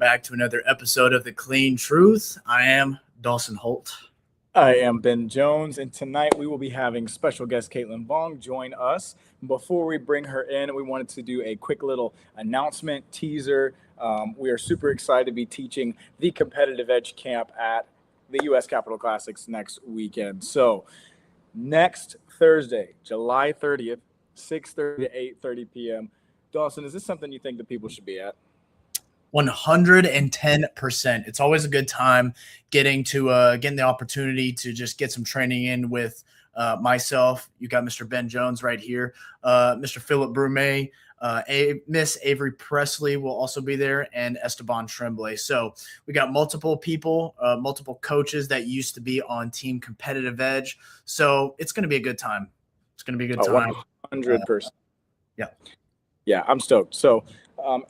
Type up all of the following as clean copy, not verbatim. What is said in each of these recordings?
back to another episode of The Clean Truth. I am Dawson Holt. I am Ben Jones, and tonight we will be having special guest Kaitlyn Vong join us. Before we bring her in, we wanted to do a quick little announcement teaser. We are super excited to be teaching the Competitive Edge Camp at the U.S. Capitol Classics next weekend. So next Thursday, July 30th, 6:30 to 8:30 p.m. Dawson, is this something you think the people should be at? 110%. It's always a good time getting the opportunity to just get some training in with myself. You got Mr. Ben Jones right here, Mr. Philip Brume, Miss Avery Presley will also be there, and Esteban Tremblay. So we got multiple people, multiple coaches that used to be on Team Competitive Edge. So it's going to be a good time. It's going to be a good time. 100%. Yeah. Yeah, I'm stoked. So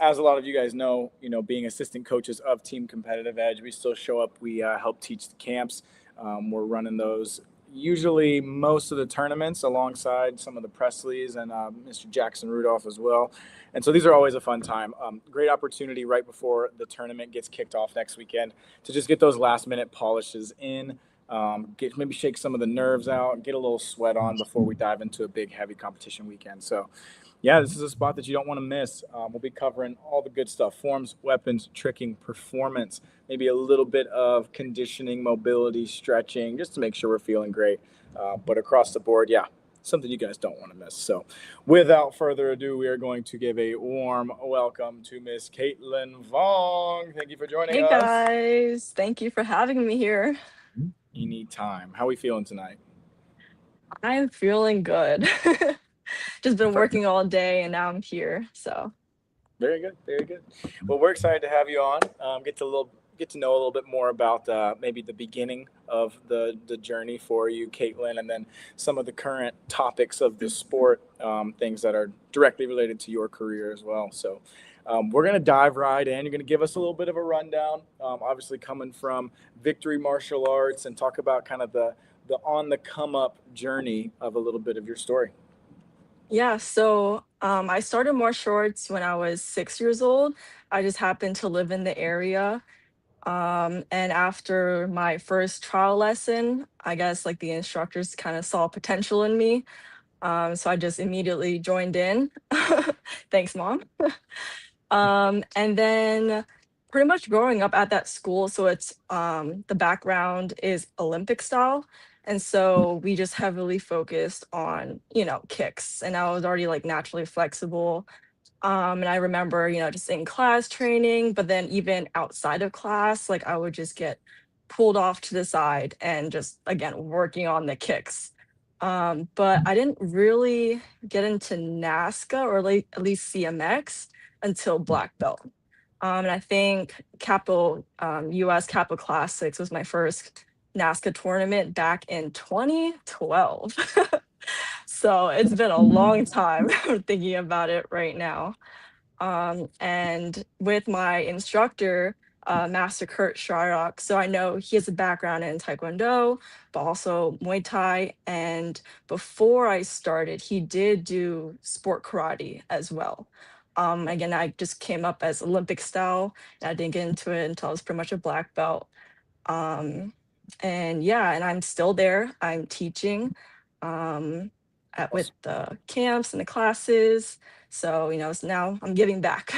as a lot of you guys know, being assistant coaches of Team Competitive Edge, we still show up. We help teach the camps. We're running those usually most of the tournaments alongside some of the Presleys and Mr. Jackson Rudolph as well. And so these are always a fun time. Great opportunity right before the tournament gets kicked off next weekend to just get those last minute polishes in, maybe shake some of the nerves out, get a little sweat on before we dive into a big heavy competition weekend. So yeah, this is a spot that you don't want to miss. We'll be covering all the good stuff: forms, weapons, tricking, performance, maybe a little bit of conditioning, mobility, stretching, just to make sure we're feeling great. But across the board, yeah, something you guys don't want to miss. So without further ado, we are going to give a warm welcome to Miss Kaitlyn Vong. Thank you for joining us. Hey guys, thank you for having me here. Anytime. How are we feeling tonight? I'm feeling good. Just been working all day and now I'm here. So very good, very good. Well, we're excited to have you on. Get to know a little bit more about maybe the beginning of the journey for you, Kaitlyn, and then some of the current topics of the sport, things that are directly related to your career as well. So we're going to dive right in. You're going to give us a little bit of a rundown, obviously coming from Victory Martial Arts, and talk about kind of the on the come up journey of a little bit of your story. yeah, so I started martial arts when I was 6 years old. I just happened to live in the area. And after my first trial lesson, I guess like the instructors kind of saw potential in me. So I just immediately joined in. Thanks, Mom. And then pretty much growing up at that school, so it's the background is Olympic style. And so we just heavily focused on, kicks. And I was already like naturally flexible. And I remember, just in class training, but then even outside of class, like I would just get pulled off to the side and just again working on the kicks. But I didn't really get into NASCA or like at least CMX until black belt. And I think US Capital Classics was my first NASCA tournament back in 2012. So it's been a long time thinking about it right now. And with my instructor, Master Kurt Shyrock, so I know he has a background in Taekwondo, but also Muay Thai. And before I started, he did do sport karate as well. Again, I just came up as Olympic style, and I didn't get into it until I was pretty much a black belt. Um, and yeah, and I'm still there. I'm teaching with the camps and the classes. So, it's now I'm giving back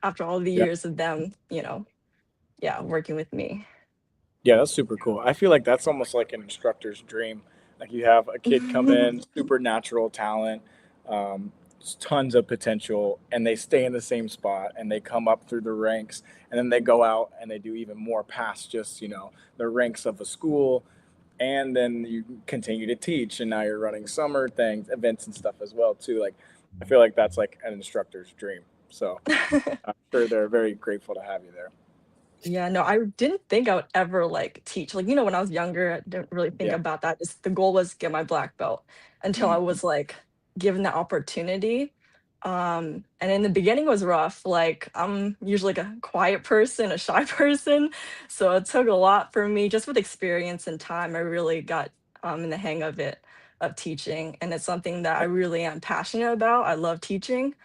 after all the years of them, working with me. Yeah, that's super cool. I feel like that's almost like an instructor's dream. Like you have a kid come in, supernatural talent, tons of potential, and they stay in the same spot and they come up through the ranks, and then they go out and they do even more past just, the ranks of a school. And then you continue to teach, and now you're running summer things, events and stuff as well too. Like, I feel like that's like an instructor's dream. So I'm sure they're very grateful to have you there. Yeah, no, I didn't think I would ever like teach. Like, when I was younger, I didn't really think about that. The goal was get my black belt until I was like given the opportunity. And in the beginning was rough. Like I'm usually like a quiet person, a shy person. So it took a lot for me just with experience and time. I really got in the hang of it, of teaching. And it's something that I really am passionate about. I love teaching.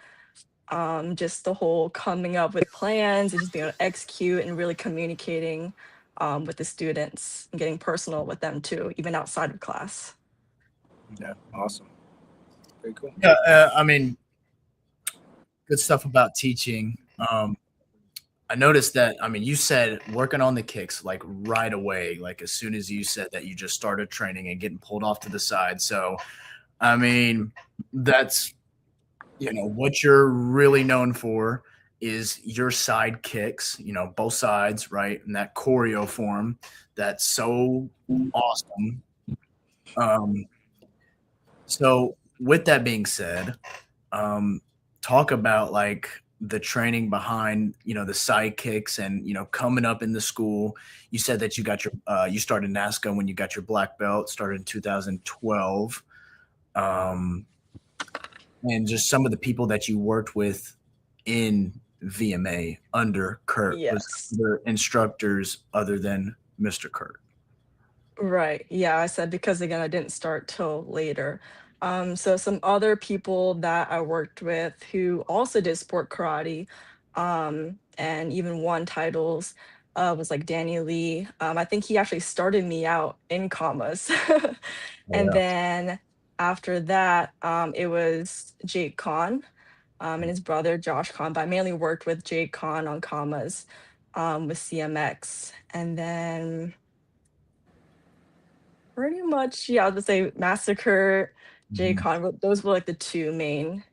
just the whole coming up with plans and just being able to execute and really communicating with the students and getting personal with them too, even outside of class. Yeah, awesome. Very cool. Yeah, I mean, good stuff about teaching. I noticed that, I mean, you said working on the kicks like right away, like as soon as you said that you just started training and getting pulled off to the side. So, I mean, that's, what you're really known for is your side kicks, both sides, right? And that choreo form that's so awesome. Um, so, with that being said, um, talk about like the training behind the sidekicks and coming up in the school. You said that you started NASCA when you got your black belt, started in 2012, and just some of the people that you worked with in VMA under Kurt. Was Yes. there instructors other than Mr. Kurt? Right. Yeah, I said because again, I didn't start till later. So some other people that I worked with who also did sport karate, and even won titles, was like Danny Lee. I think he actually started me out in commas. And Yeah. then after that, it was Jake Kahn, and his brother Josh Kahn. But I mainly worked with Jake Kahn on commas, with CMX. And then pretty much, yeah, I would say Massacre, Jay Mhm. Con, those were like the two main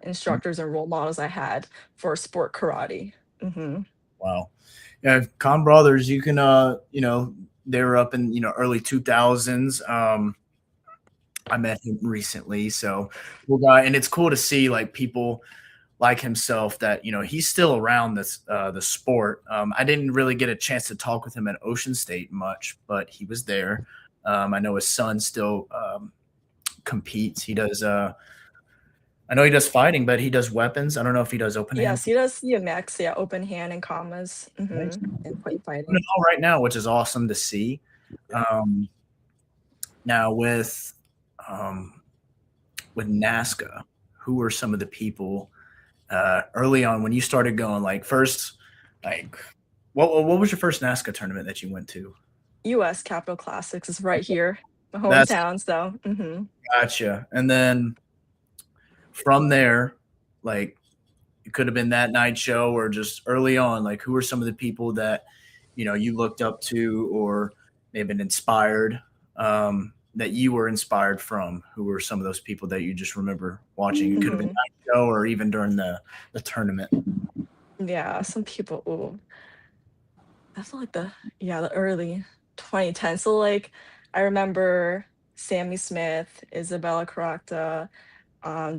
instructors and role models I had for sport karate. Hmm. Wow. Yeah, Khan Brothers, you can they were up in early 2000s. I met him recently, so cool guy, and it's cool to see like people like himself that he's still around this the sport. I didn't really get a chance to talk with him at Ocean State much, but he was there. I know his son still competes. He does. I know he does fighting, but he does weapons. I don't know if he does open hand. Yes, he does CMX, yeah, open hand and commas, Nice. and fight Doing it fighting. all right now, which is awesome to see. Um, Now um, with NASCA, who were some of the people early on when you started going? Like first, like what was your first NASCA tournament that you went to? US Capital Classics is right here, my That's hometown, so gotcha. And then from there, like it could have been that night show or just early on. Like who were some of the people that you looked up to or may have been inspired? That you were inspired from? Who were some of those people that you just remember watching? It could have been mhm. night show or even during the tournament. Yeah, some people, ooh, that's like the early 2010s. So like I remember Sammy Smith, Isabella Caracta,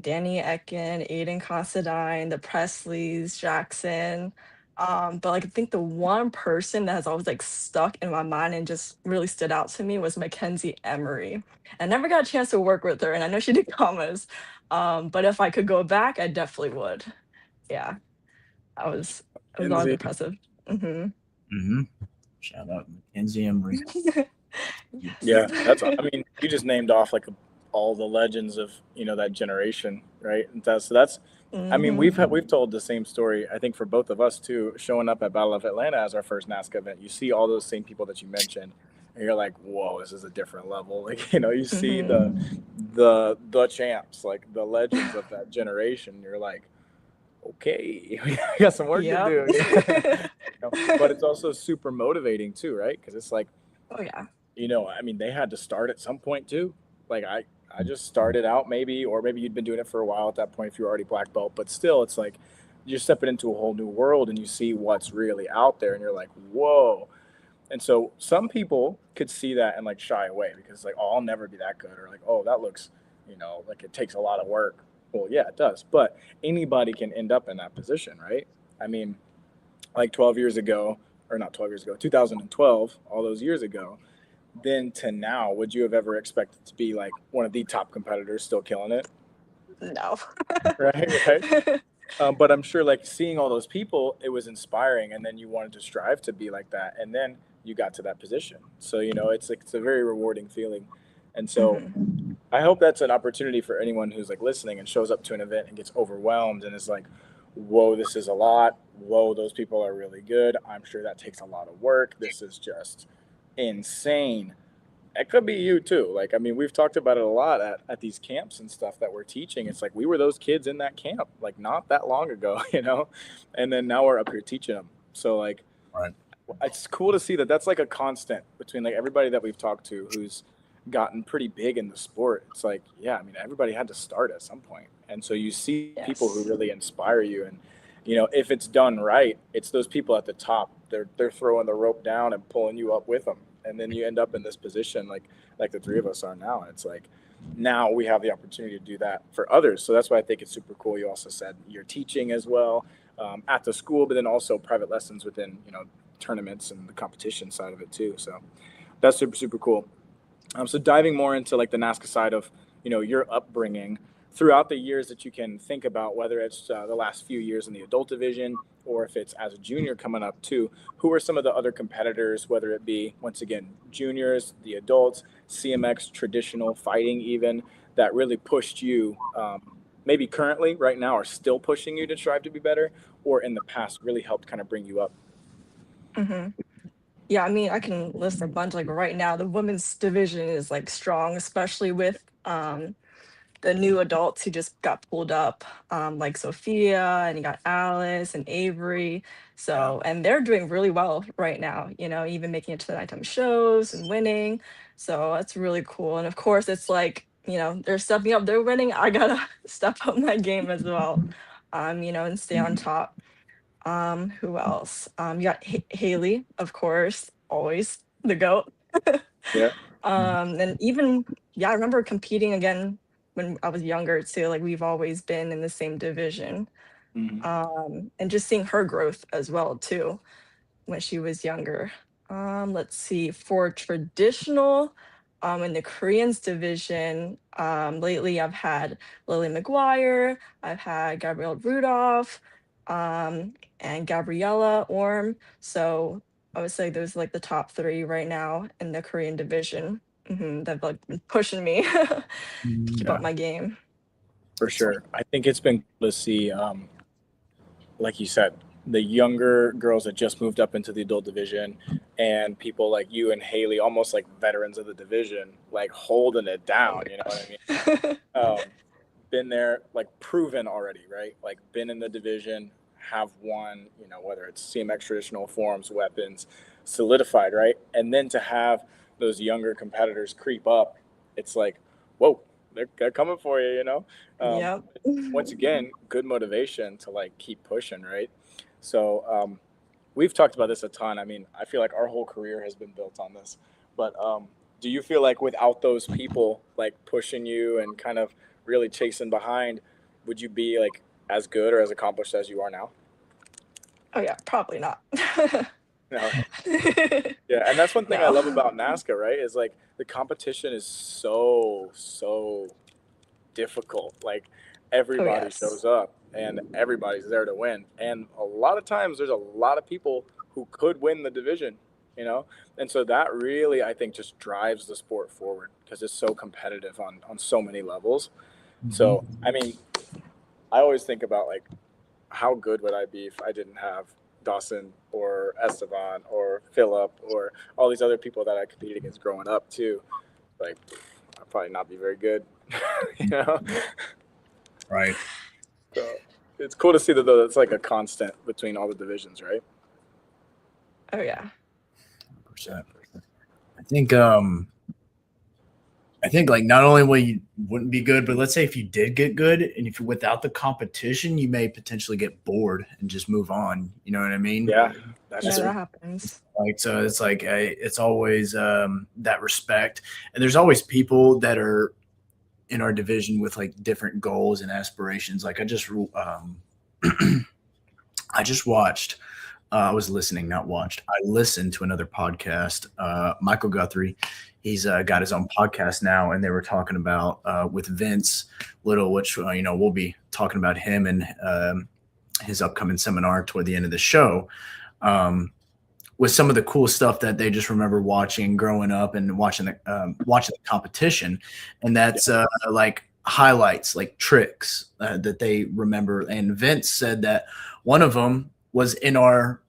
Danny Ekin, Aiden Considine, the Presleys, Jackson. But like I think the one person that has always like stuck in my mind and just really stood out to me was Mackenzie Emery. I never got a chance to work with her, and I know she did commas. But if I could go back, I definitely would. Yeah, I was it was always Kenzie. impressive. Hmm. Mm-hmm. Shout out Mackenzie Emery. Yes. Yeah, I mean, you just named off like all the legends of that generation, right? And that's. I mean, Hmm. we've told the same story. I think for both of us too. Showing up at Battle of Atlanta as our first NASCA event, you see all those same people that you mentioned, and you're like, "Whoa, this is a different level." Like you see Hmm. the champs, like the legends of that generation. You're like, okay, we got some work to Yep. do. But it's also super motivating too, right? Because it's like, Oh yeah. I mean, they had to start at some point too. Like I just started out maybe, or maybe you'd been doing it for a while at that point if you're already black belt, but still, it's like you're stepping into a whole new world and you see what's really out there, and you're like, whoa. And so some people could see that and like shy away because it's like, oh, I'll never be that good, or like, oh, that looks, like it takes a lot of work. Well, yeah, it does, but anybody can end up in that position, right? I mean, like 12 years ago, or not 12 years ago, 2012, all those years ago, then to now, would you have ever expected to be like one of the top competitors still killing it? No. Right. But I'm sure like seeing all those people, it was inspiring. And then you wanted to strive to be like that. And then you got to that position. So, it's like, it's a very rewarding feeling. And so Hmm. I hope that's an opportunity for anyone who's like listening and shows up to an event and gets overwhelmed and is like, whoa, this is a lot. Whoa, those people are really good. I'm sure that takes a lot of work. This is just insane. It could be you too. Like, I mean, we've talked about it a lot at these camps and stuff that we're teaching. It's like we were those kids in that camp, like not that long ago, and then now we're up here teaching them. So like, Right. it's cool to see that that's like a constant between like everybody that we've talked to who's gotten pretty big in the sport. It's like, yeah, I mean, everybody had to start at some point. And so you see people who Yes. really inspire you. And, if it's done right, it's those people at the top. They're throwing the rope down and pulling you up with them. And then you end up in this position like the three of us are now. And it's like, now we have the opportunity to do that for others. So that's why I think it's super cool. You also said you're teaching as well at the school, but then also private lessons within, tournaments and the competition side of it too. So that's super, super cool. So diving more into like the NASCA side of, your upbringing throughout the years that you can think about, whether it's the last few years in the adult division or if it's as a junior coming up too, who are some of the other competitors, whether it be, once again, juniors, the adults, CMX, traditional fighting even, that really pushed you, maybe currently right now are still pushing you to strive to be better, or in the past really helped kind of bring you up? hmm Yeah, I mean, I can list a bunch. Like right now, the women's division is like strong, especially with the new adults who just got pulled up, like Sophia, and you got Alice and Avery. Yeah. So, and they're doing really well right now, even making it to the nighttime shows and winning. So that's really cool. And of course, it's like, they're stepping up, they're winning. I gotta step up my game as well, and stay on top. Who else? You got Haley, of course, always the GOAT. Yeah. And even, yeah, I remember competing again when I was younger too. Like we've always been in the same division. Mhm. And just seeing her growth as well too when she was younger. Let's see, for traditional, in the Koreans division, lately I've had Lily McGuire, I've had Gabrielle Rudolph, and Gabriella Orm. So I would say those are like the top three right now in the Korean division. That like been pushing me to keep Yeah, up my game. for sure. I think it's been cool to see, like you said, the younger girls that just moved up into the adult division and people like you and Haley, almost like veterans of the division, like holding it Oh down. my You know what I mean? gosh. Been there, like proven already, right? Like been in the division, have won, whether it's CMX traditional forms, weapons, solidified, right? And then to have those younger competitors creep up, it's like, whoa, they're coming for you, Um, Yep. Once again, good motivation to like keep pushing, right? So we've talked about this a ton. I mean, I feel like our whole career has been built on this. But do you feel like without those people like pushing you and kind of really chasing behind, would you be like as good or as accomplished as you are now? Oh yeah, probably not. No. Yeah, and that's one thing I love No. about NASCAR, right? Is like the competition is so difficult. Like Oh everybody yes. shows up and everybody's there to win. And a lot of times there's a lot of people who could win the division, you know? And so that really I think just drives the sport forward because it's so competitive on so many levels. Mhm. So I mean, I always think about like how good would I be if I didn't have Dawson or Esteban or Philip or all these other people that I competed against growing up too. Like I'd probably not be very good. you know? Right. So it's cool to see that though that's like a constant between all the divisions, right? Oh yeah. 100%. I think like not only will you wouldn't be good, but let's say if you did get good and if without the competition, you may potentially get bored and just move on. You know what I mean? Yeah, that's Yeah, true. that happens. Like so it's like it's always that respect. And there's always people that are in our division with like different goals and aspirations. Like I just watched I was listening, not watched. I listened to another podcast. Michael Guthrie, he's got his own podcast now, and they were talking about with Vince Little, which we'll be talking about him and his upcoming seminar toward the end of the show. With some of the cool stuff that they just remember watching growing up and watching the competition, and that's like highlights, like tricks that they remember. And Vince said that one of them was in our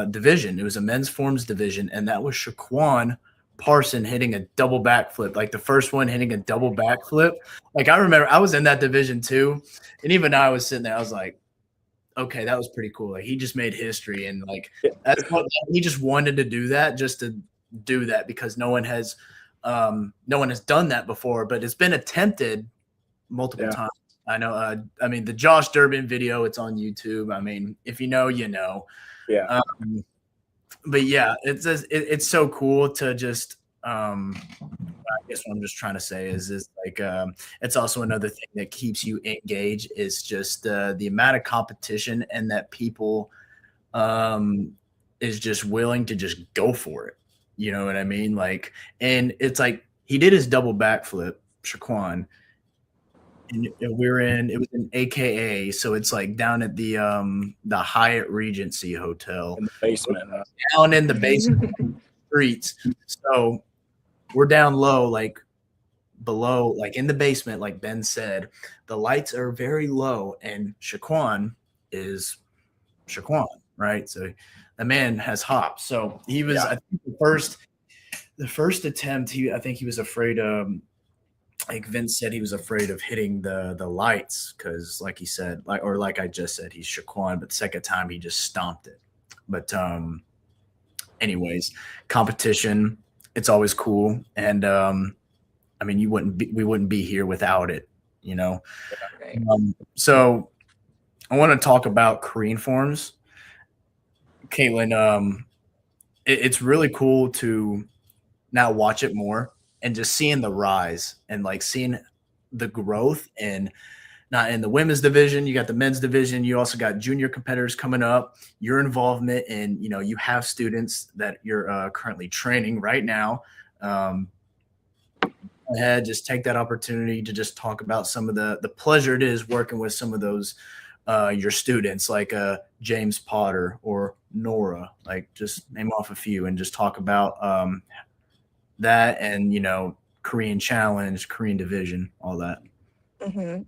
division. It was a men's forms division, and that was Shaquan Parson hitting a double backflip, like the first one hitting a double backflip. Like I remember I was in that division too, and even I was sitting there, I was like, okay, that was pretty cool. Like he just made history, and like that's what he just wanted to do that, just to do that because no one has done that before, but it's been attempted multiple times. I know. I mean, the Josh Durbin video, it's on YouTube. I mean, if you know, you know. Yeah. But yeah, it's so cool to just. I guess what I'm just trying to say is like it's also another thing that keeps you engaged is just the amount of competition and that people is just willing to just go for it. You know what I mean? Like, and it's like he did his double backflip, Shaquan, and it was in AKA, so it's like down at the Hyatt Regency Hotel In the basement. down in the basement streets. So we're down low, like below, like in the basement, like Ben said. The lights are very low, and Shaquan is Shaquan, right? So the man has hops. So he was, I think, the first attempt. I think he was afraid of. Like Vince said, he was afraid of hitting the lights because, like he said, like I just said, he's Shaquan. But the second time, he just stomped it. But anyways, competition, it's always cool, and I mean, we wouldn't be here without it, you know. Right. So I want to talk about Korean forms, Kaitlyn. It's really cool to now watch it more and just seeing the rise and like seeing the growth and not in the women's division. You got the men's division. You also got junior competitors coming up. Your involvement and you have students that you're currently training right now. Ahead, just take that opportunity to just talk about some of the pleasure it is working with some of those your students like James Potter or Nora. Like just name off a few and just talk about that and Korean Challenge, Korean Division, all that.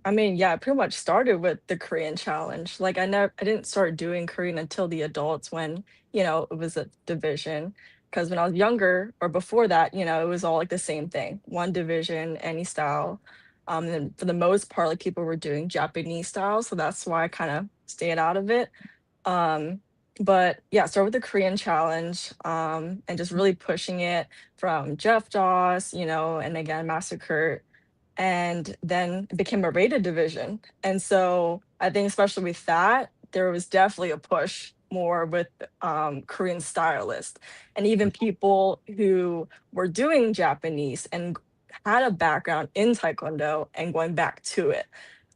I mean, yeah, I pretty much started with the Korean challenge. Like I didn't start doing Korean until the adults when, it was a division. Because when I was younger or before that, it was all like the same thing. One division, any style. And for the most part, like people were doing Japanese style. So that's why I kind of stayed out of it. Um, but yeah, start with the Korean challenge, and just really pushing it from Jeff Joss, and again, Master Kurt, and then it became a rated division. And so I think especially with that, there was definitely a push more with Korean stylists and even people who were doing Japanese and had a background in Taekwondo and going back to it.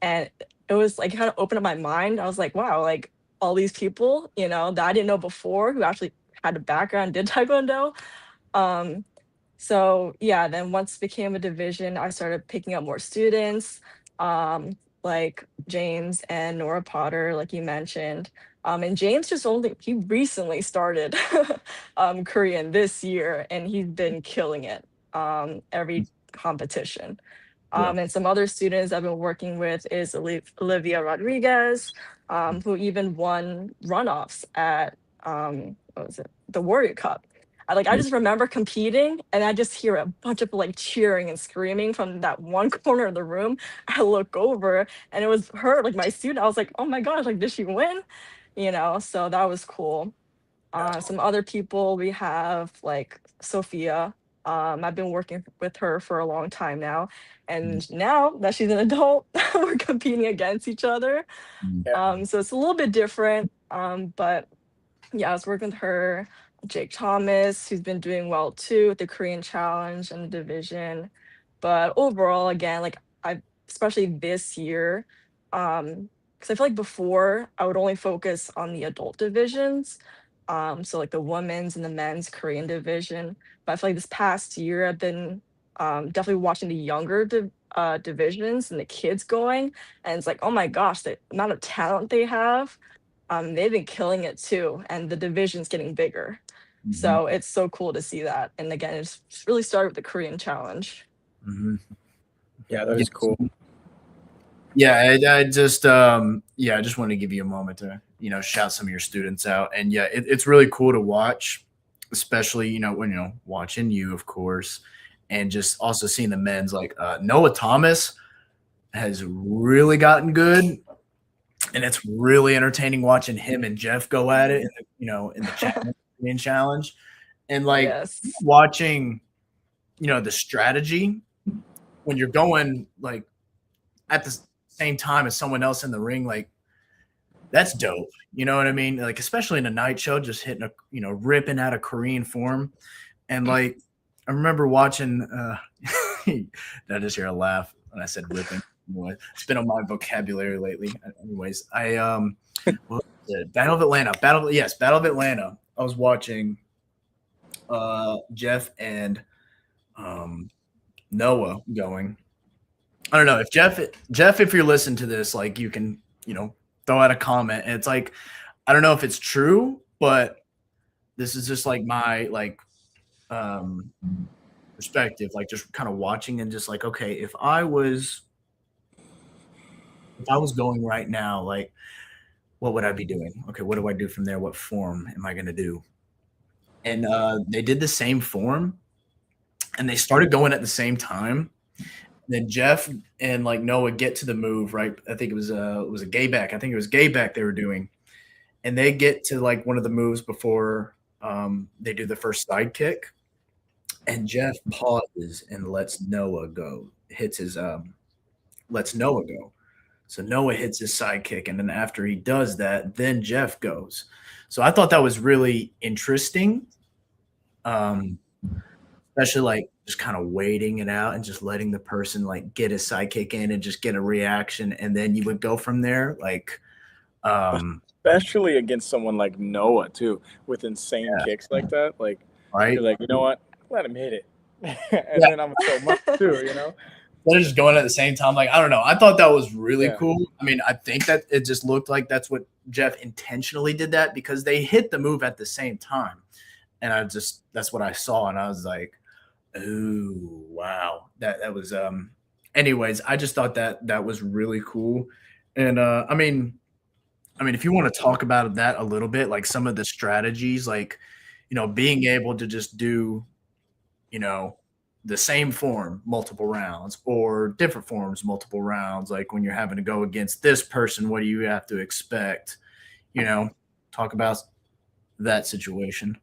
And it was like kind of opened up my mind. I was like, wow, like all these people, that I didn't know before who actually had a background, did Taekwondo. Um, so yeah, then once it became a division, I started picking up more students, like James and Nora Potter, like you mentioned. And James he recently started Korean this year, and he's been killing it every competition. Yeah. And some other students I've been working with is Olivia Rodriguez, who even won runoffs at what was it, the Warrior Cup. I just remember competing and I just hear a bunch of like cheering and screaming from that one corner of the room. I look over and it was her, like my student. I was like, oh my gosh, like did she win? So that was cool. Some other people we have like Sophia. I've been working with her for a long time now. And now that she's an adult, we're competing against each other. So it's a little bit different. But yeah, I was working with her, Jake Thomas, who's been doing well too with the Korean Challenge and the division. But overall, again, like especially this year, because I feel like before I would only focus on the adult divisions, so like the women's and the men's Korean division. But I feel like this past year I've been definitely watching the younger divisions and the kids going, and it's like, oh my gosh, the amount of talent they have. They've been killing it too, and the division's getting bigger. So it's so cool to see that. And again, it's really started with the Korean Challenge. Yeah, that is cool. Yeah, I just yeah, I just wanted to give you a moment to shout some of your students out, and yeah, it's really cool to watch, especially when watching you, of course, and just also seeing the men's like Noah Thomas has really gotten good, and it's really entertaining watching him and Jeff go at it, in in the challenge, and like Yes. watching the strategy when you're going like at the same time as someone else in the ring, like that's dope. You know what I mean? Like especially in a night show, just hitting a ripping out a Korean form, and like I remember watching. I just hear a laugh when I said ripping. Anyway, it's been on my vocabulary lately. Anyways, what was it? Battle of Atlanta. Battle of Atlanta. I was watching Jeff and um, Noah going. I don't know if Jeff, if you're listening to this, like you can, throw out a comment. And it's like, I don't know if it's true, but this is just like my um perspective, like just kind of watching and just like, okay, if I was going right now, like what would I be doing? Okay, what do I do from there? What form am I gonna do? And they did the same form and they started going at the same time. Then Jeff and like Noah get to the move, right? I think it was a gay back. I think it was gay back they were doing. And they get to like one of the moves before they do the first side kick. And Jeff pauses and lets Noah go. Hits his lets Noah go. So Noah hits his side kick, and then after he does that, then Jeff goes. So I thought that was really interesting. Um, especially like just kind of waiting it out and just letting the person like get his sidekick in and just get a reaction, and then you would go from there. Like, um, Especially against someone like Noah too, with insane yeah, kicks like that. Like right, you're like, you know what? Let him hit it, and yeah. then I'm gonna throw mine too. You know? They're just going at the same time. Like, I don't know. I thought that was really Yeah. cool. I mean, I think that it just looked like that's what Jeff intentionally did that because they hit the move at the same time, and that's what I saw, and I was like, oh wow, that was anyways, I just thought that that was really cool. And I mean if you want to talk about that a little bit, like some of the strategies, like being able to just do you know the same form multiple rounds or different forms multiple rounds, like when you're having to go against this person, what do you have to expect, you know talk about that situation.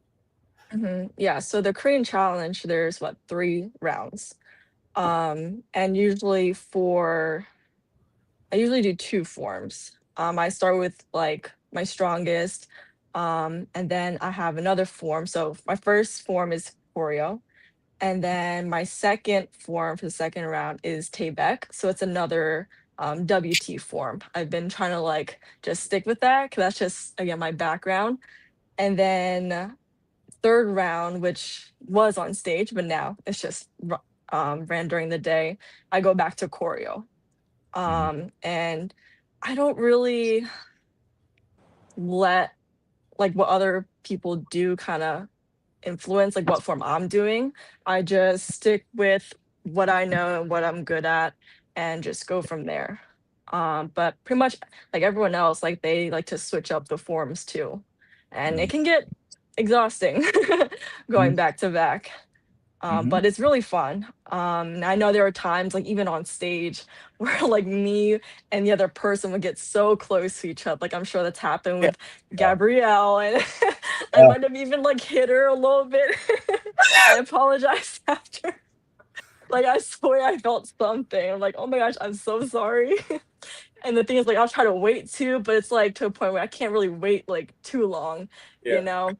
Yeah, so the Korean challenge, there's what, 3 rounds. And I usually do 2 forms. I start with like my strongest, and then I have another form. So my first form is choreo, and then my second form for the second round is Taebaek. So it's another WT form. I've been trying to like just stick with that because that's just again my background. And then third round, which was on stage, but now it's just ran during the day. I go back to choreo, Mhm. and I don't really let like what other people do kind of influence like what form I'm doing. I just stick with what I know and what I'm good at and just go from there. But pretty much like everyone else, like they like to switch up the forms too. And it can get exhausting going Mhm. back to back. Mhm. But it's really fun. And I know there are times, like even on stage, where like me and the other person would get so close to each other. Like I'm sure that's happened Yeah. with Gabrielle, and I Uh, might have even like hit her a little bit. I apologize after. Like I swear I felt something. I'm like, oh my gosh, I'm so sorry. And the thing is, like, I'll try to wait too, but it's like to a point where I can't really wait like too long, you Yeah. know.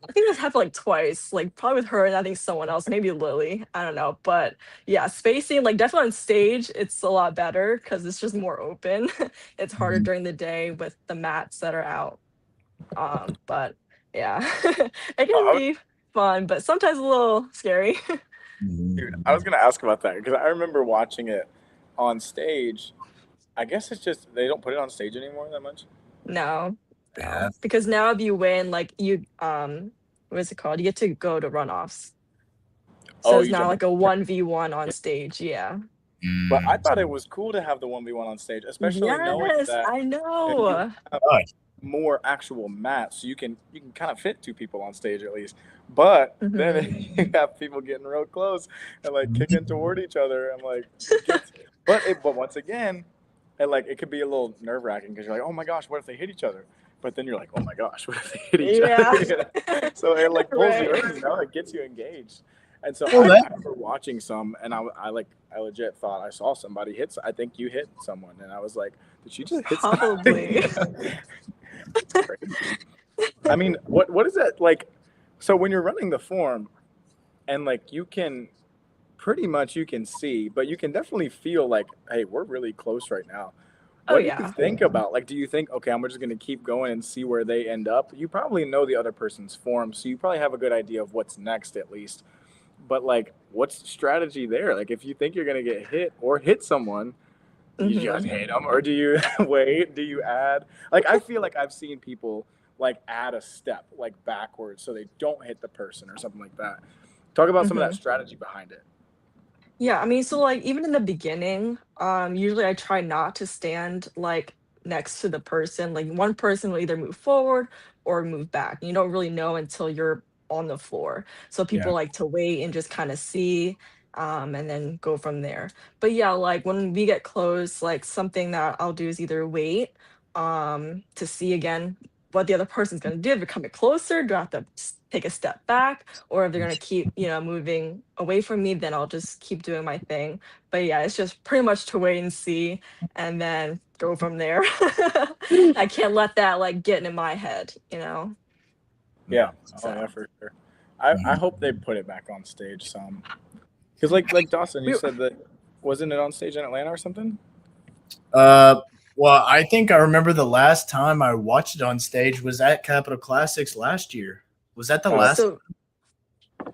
I think this happened like twice, like probably with her and I think someone else, maybe Lily. I don't know. But yeah, spacing, like definitely on stage, it's a lot better because it's just more open. It's harder mhm. during the day with the mats that are out. But yeah, it can I, be fun, but sometimes a little scary. Dude, I was Mhm. gonna ask about that because I remember watching it on stage. I guess it's just they don't put it on stage anymore that much. No, no. Yeah. Because now if you win, like you what is it called? You get to go to runoffs. So Oh, it's you not jump. like a 1v1 on stage. Yeah. But I thought it was cool to have the 1v1 on stage, especially knowing Yes, that I you know. have Gosh. more actual mats, so you can kind of fit 2 people on stage at least. But then Hmm. you have people getting real close and like kicking toward each other. I'm like, it gets, but once again, it could be a little nerve wracking because you're like, oh my gosh, what if they hit each other? But then you're like, oh my gosh, what if they hit each Yeah. other? So it like pulls you Right. in, it gets you engaged. And so Well, I remember watching some, and I legit thought I saw somebody hit. I think you hit someone, and I was like, did she just hit Probably. somebody? It's crazy. I mean, what is that like? So when you're running the form, and like you can pretty much you can see, but you can definitely feel like, hey, we're really close right now. Oh What do you yeah. think about? Like, do you think, okay, I'm just going to keep going and see where they end up? You probably know the other person's form, so you probably have a good idea of what's next at least. But like, what's the strategy there? Like, if you think you're going to get hit or hit someone, do you just Hmm. hit them, or do you wait? Do you add? Like, I feel like I've seen people like add a step like backwards so they don't hit the person or something like that. Talk about some of that Hmm. strategy behind it. Yeah, I mean, so like even in the beginning, usually I try not to stand like next to the person. Like one person will either move forward or move back. You don't really know until you're on the floor. So yeah. people like to wait and just kind of see, and then go from there. But yeah, like when we get close, like something that I'll do is either wait, to see again what the other person's gonna do. If they're coming closer, do I have to take a step back? Or if they're gonna keep, moving away from me, then I'll just keep doing my thing. But yeah, it's just pretty much to wait and see and then go from there. I can't let that like get in my head. Yeah. Oh So yeah, for sure. I hope they put it back on stage some. Because like Dawson, you we said that wasn't it on stage in Atlanta or something? Uh, well, I think I remember the last time I watched it on stage was at Capitol Classics last year. Was that the Oh, last? so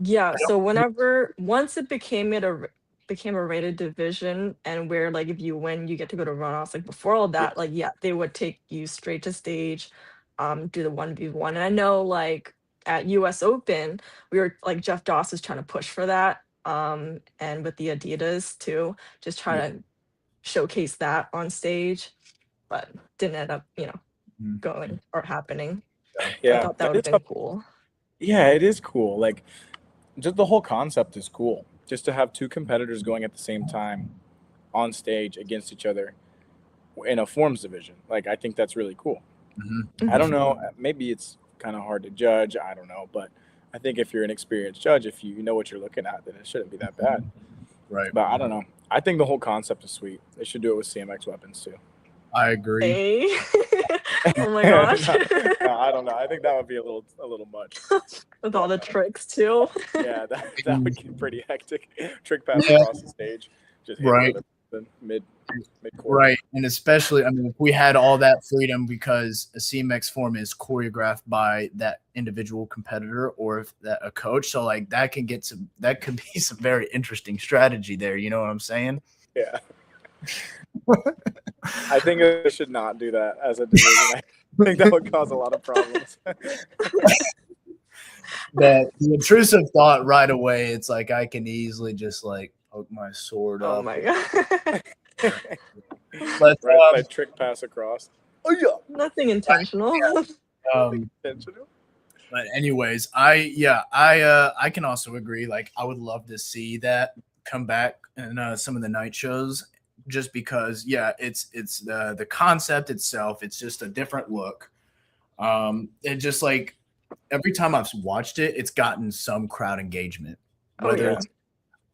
yeah, so once it became a rated division and where like if you win you get to go to runoffs, like before all yeah, that, like yeah, they would take you straight to stage, do the 1v1. And I know like at US Open, we were like Jeff Doss was trying to push for that. And with the Adidas too, just try yeah, to showcase that on stage, but didn't end up, Mhm. going or happening. But I yeah. thought that would have been cool. Yeah, it is cool. Like, just the whole concept is cool. Just to have 2 competitors going at the same time on stage against each other in a forms division. Like, I think that's really cool. Mhm. I don't Hmm. know. Maybe it's kind of hard to judge. I don't know, but I think if you're an experienced judge, if you know what you're looking at, then it shouldn't be that bad. Right. But I don't know. I think the whole concept is sweet. They should do it with CMX weapons too. I agree. Hey. Oh my no, gosh. no, I don't know. I think that would be a little much. With all But the tricks too. yeah, that would get pretty hectic. Trick pass Yeah, across the stage, just hit the right. other person mid court. Right. And especially, I mean, if we had all that freedom because a CMX form is choreographed by that individual competitor or if that a coach. So like that could be some very interesting strategy there. You know what I'm saying? Yeah, I think they should not do that as a division. I think that would cause a lot of problems. The intrusive thought right away, it's like I can easily just like poke my sword Oh up. my god. But Right, that trick pass across. Oh yeah, Nothing intentional. um intentional. but anyways, I can also agree. Like I would love to see that come back in some of the night shows, just because it's the concept itself. It's just a different look. And just like every time I've watched it, it's gotten some crowd engagement, Oh whether yeah. Yeah, it's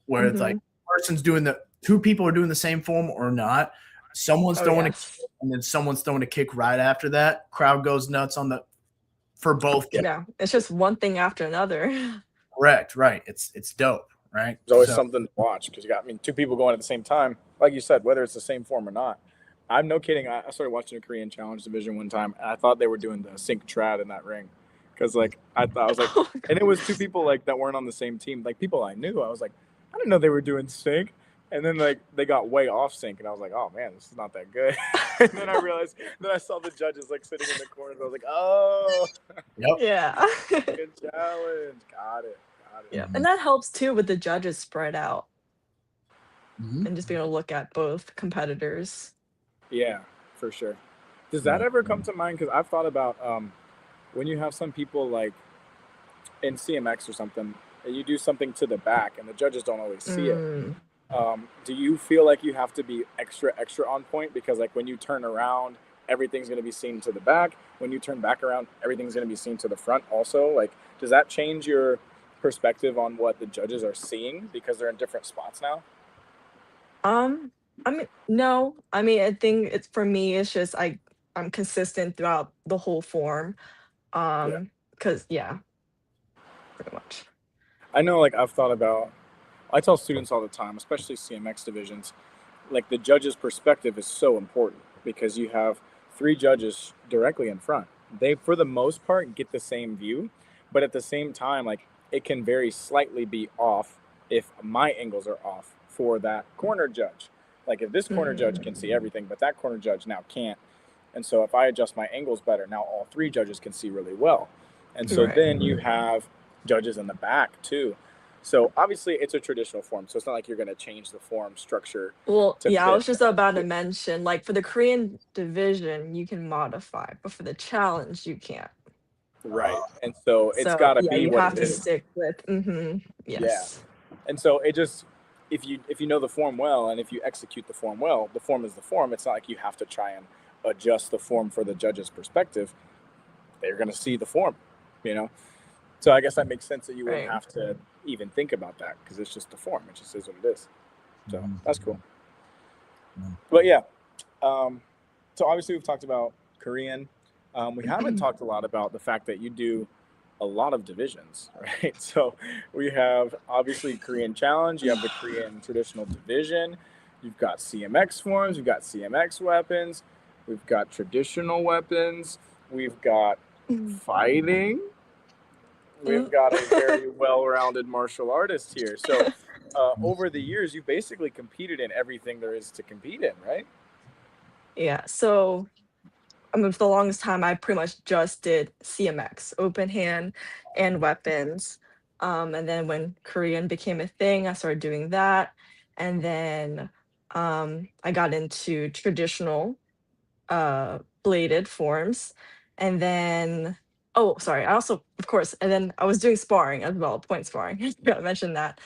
where it's like Hmm. person's doing the two people are doing the same form or not. Someone's Oh throwing a kick, yes. and then someone's throwing a kick right after that. Crowd goes nuts on the for both guys. Yeah. It's just one thing after another. Correct, right. It's dope, right? there's always So something to watch because you got, I mean, 2 people going at the same time, like you said, whether it's the same form or not. I'm no kidding. I started watching a Korean Challenge Division one time, and I thought they were doing the sync trad in that ring, because like I thought I was like, Oh my and god. it was 2 people like that weren't on the same team, like people I knew. I was like, I didn't know they were doing sync, and then like they got way off sync, and I was like, oh man, this is not that good. And then I realized, then I saw the judges like sitting in the corner, and I was like, oh, yep. Yeah. good challenge, got it, got it. Yeah. Mhm. And that helps too with the judges spread out. and just being able to look at both competitors. Yeah, for sure. Does that Right. ever come to mind? Because I've thought about when you have some people like in CMX or something, and you do something to the back, and the judges don't always see it. Mm, Do you feel like you have to be extra on point because like when you turn around, everything's going to be seen to the back. When you turn back around, everything's going to be seen to the front. Also, like, does that change your perspective on what the judges are seeing because they're in different spots now? um, I mean, no, I mean, I think it's for me, it's just I'm consistent throughout the whole form. Yeah, Because yeah, pretty much. I know. Like I've thought about. I tell students all the time, especially CMX divisions, like the judge's perspective is so important because you have three judges directly in front. They, for the most part, get the same view, but at the same time, like it can very slightly be off if my angles are off for that corner judge. Like if this corner judge can Mm, see everything, but that corner judge now can't. And so if I adjust my angles better, now all three judges can see really well. And so right. then you have judges in the back too. So obviously it's a traditional form. So it's not like you're going to change the form structure Well, to yeah, I fit. was just about to mention, like for the Korean division, you can modify, but for the challenge, you can't. Right. And so it's So got to yeah, be you what have it to is. stick with. Yeah. Yes. And so it just, if you know the form well and if you execute the form well, the form is the form. It's not like you have to try and adjust the form for the judge's perspective. They're going to see the form, you know? So I guess that makes sense that you wouldn't Right. have to even think about that because it's just the form. It just is what it is. So Mhm. that's cool. Mhm. But yeah, so obviously we've talked about Korean. We haven't talked a lot about the fact that you do a lot of divisions, right? So we have obviously Korean Challenge. You have the Korean Traditional Division. You've got CMX forms. You've got CMX weapons. We've got traditional weapons. We've got Mm, fighting. We've mm, got a very well-rounded martial artist here. So over the years, you basically competed in everything there is to compete in, right? yeah. So I mean, for the longest time, I pretty much just did CMX, open hand and weapons. And then when Korean became a thing, I started doing that. And then I got into traditional bladed forms. And then, oh, sorry, I also, of course, and then I was doing sparring as well, point sparring. I forgot to mention that.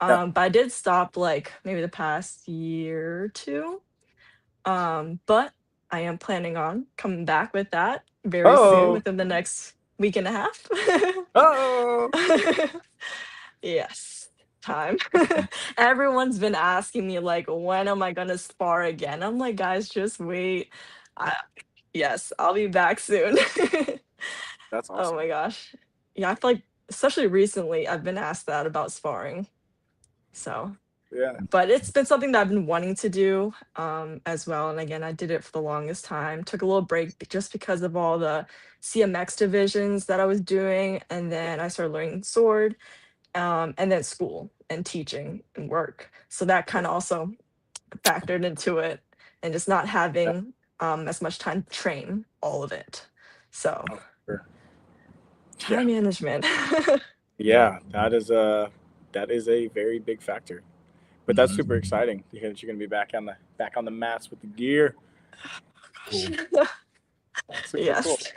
Yeah. But I did stop like maybe the past year or two. But I am planning on coming back with that very soon Oh. within the next week and a half. Oh. Yes, time. Everyone's been asking me like, when am I gonna spar again? I'm like, guys, just wait. I, yes, I'll be back soon. That's Oh awesome. my gosh. Yeah, I feel like especially recently I've been asked that about sparring. So Yeah. but it's been something that I've been wanting to do as well. And again, I did it for the longest time. Took a little break just because of all the CMX divisions that I was doing, and then I started learning sword, and then school and teaching and work. So that kind of also factored into it, and just not Yeah. having as much time to train all of it. So Oh, sure. Yeah. time management. Yeah. That is a very big factor. But that's super Mhm. exciting because you're gonna be back on the mats with the gear. Cool. That's super cool. Yes.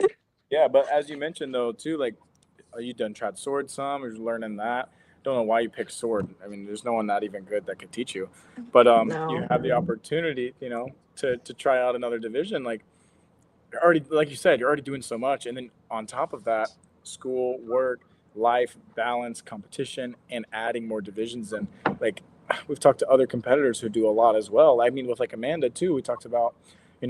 Yeah, but as you mentioned though too, like are you done tried sword some or you're learning that? Don't know why you picked sword. I mean, there's no one that even good that could teach you. But you No. have the opportunity, to try out another division. Like you're already, like you said, you're already doing so much, and then on top of that, school, work, life balance, competition, and adding more divisions. And like we've talked to other competitors who do a lot as well. I mean, with like Amanda too, we talked about,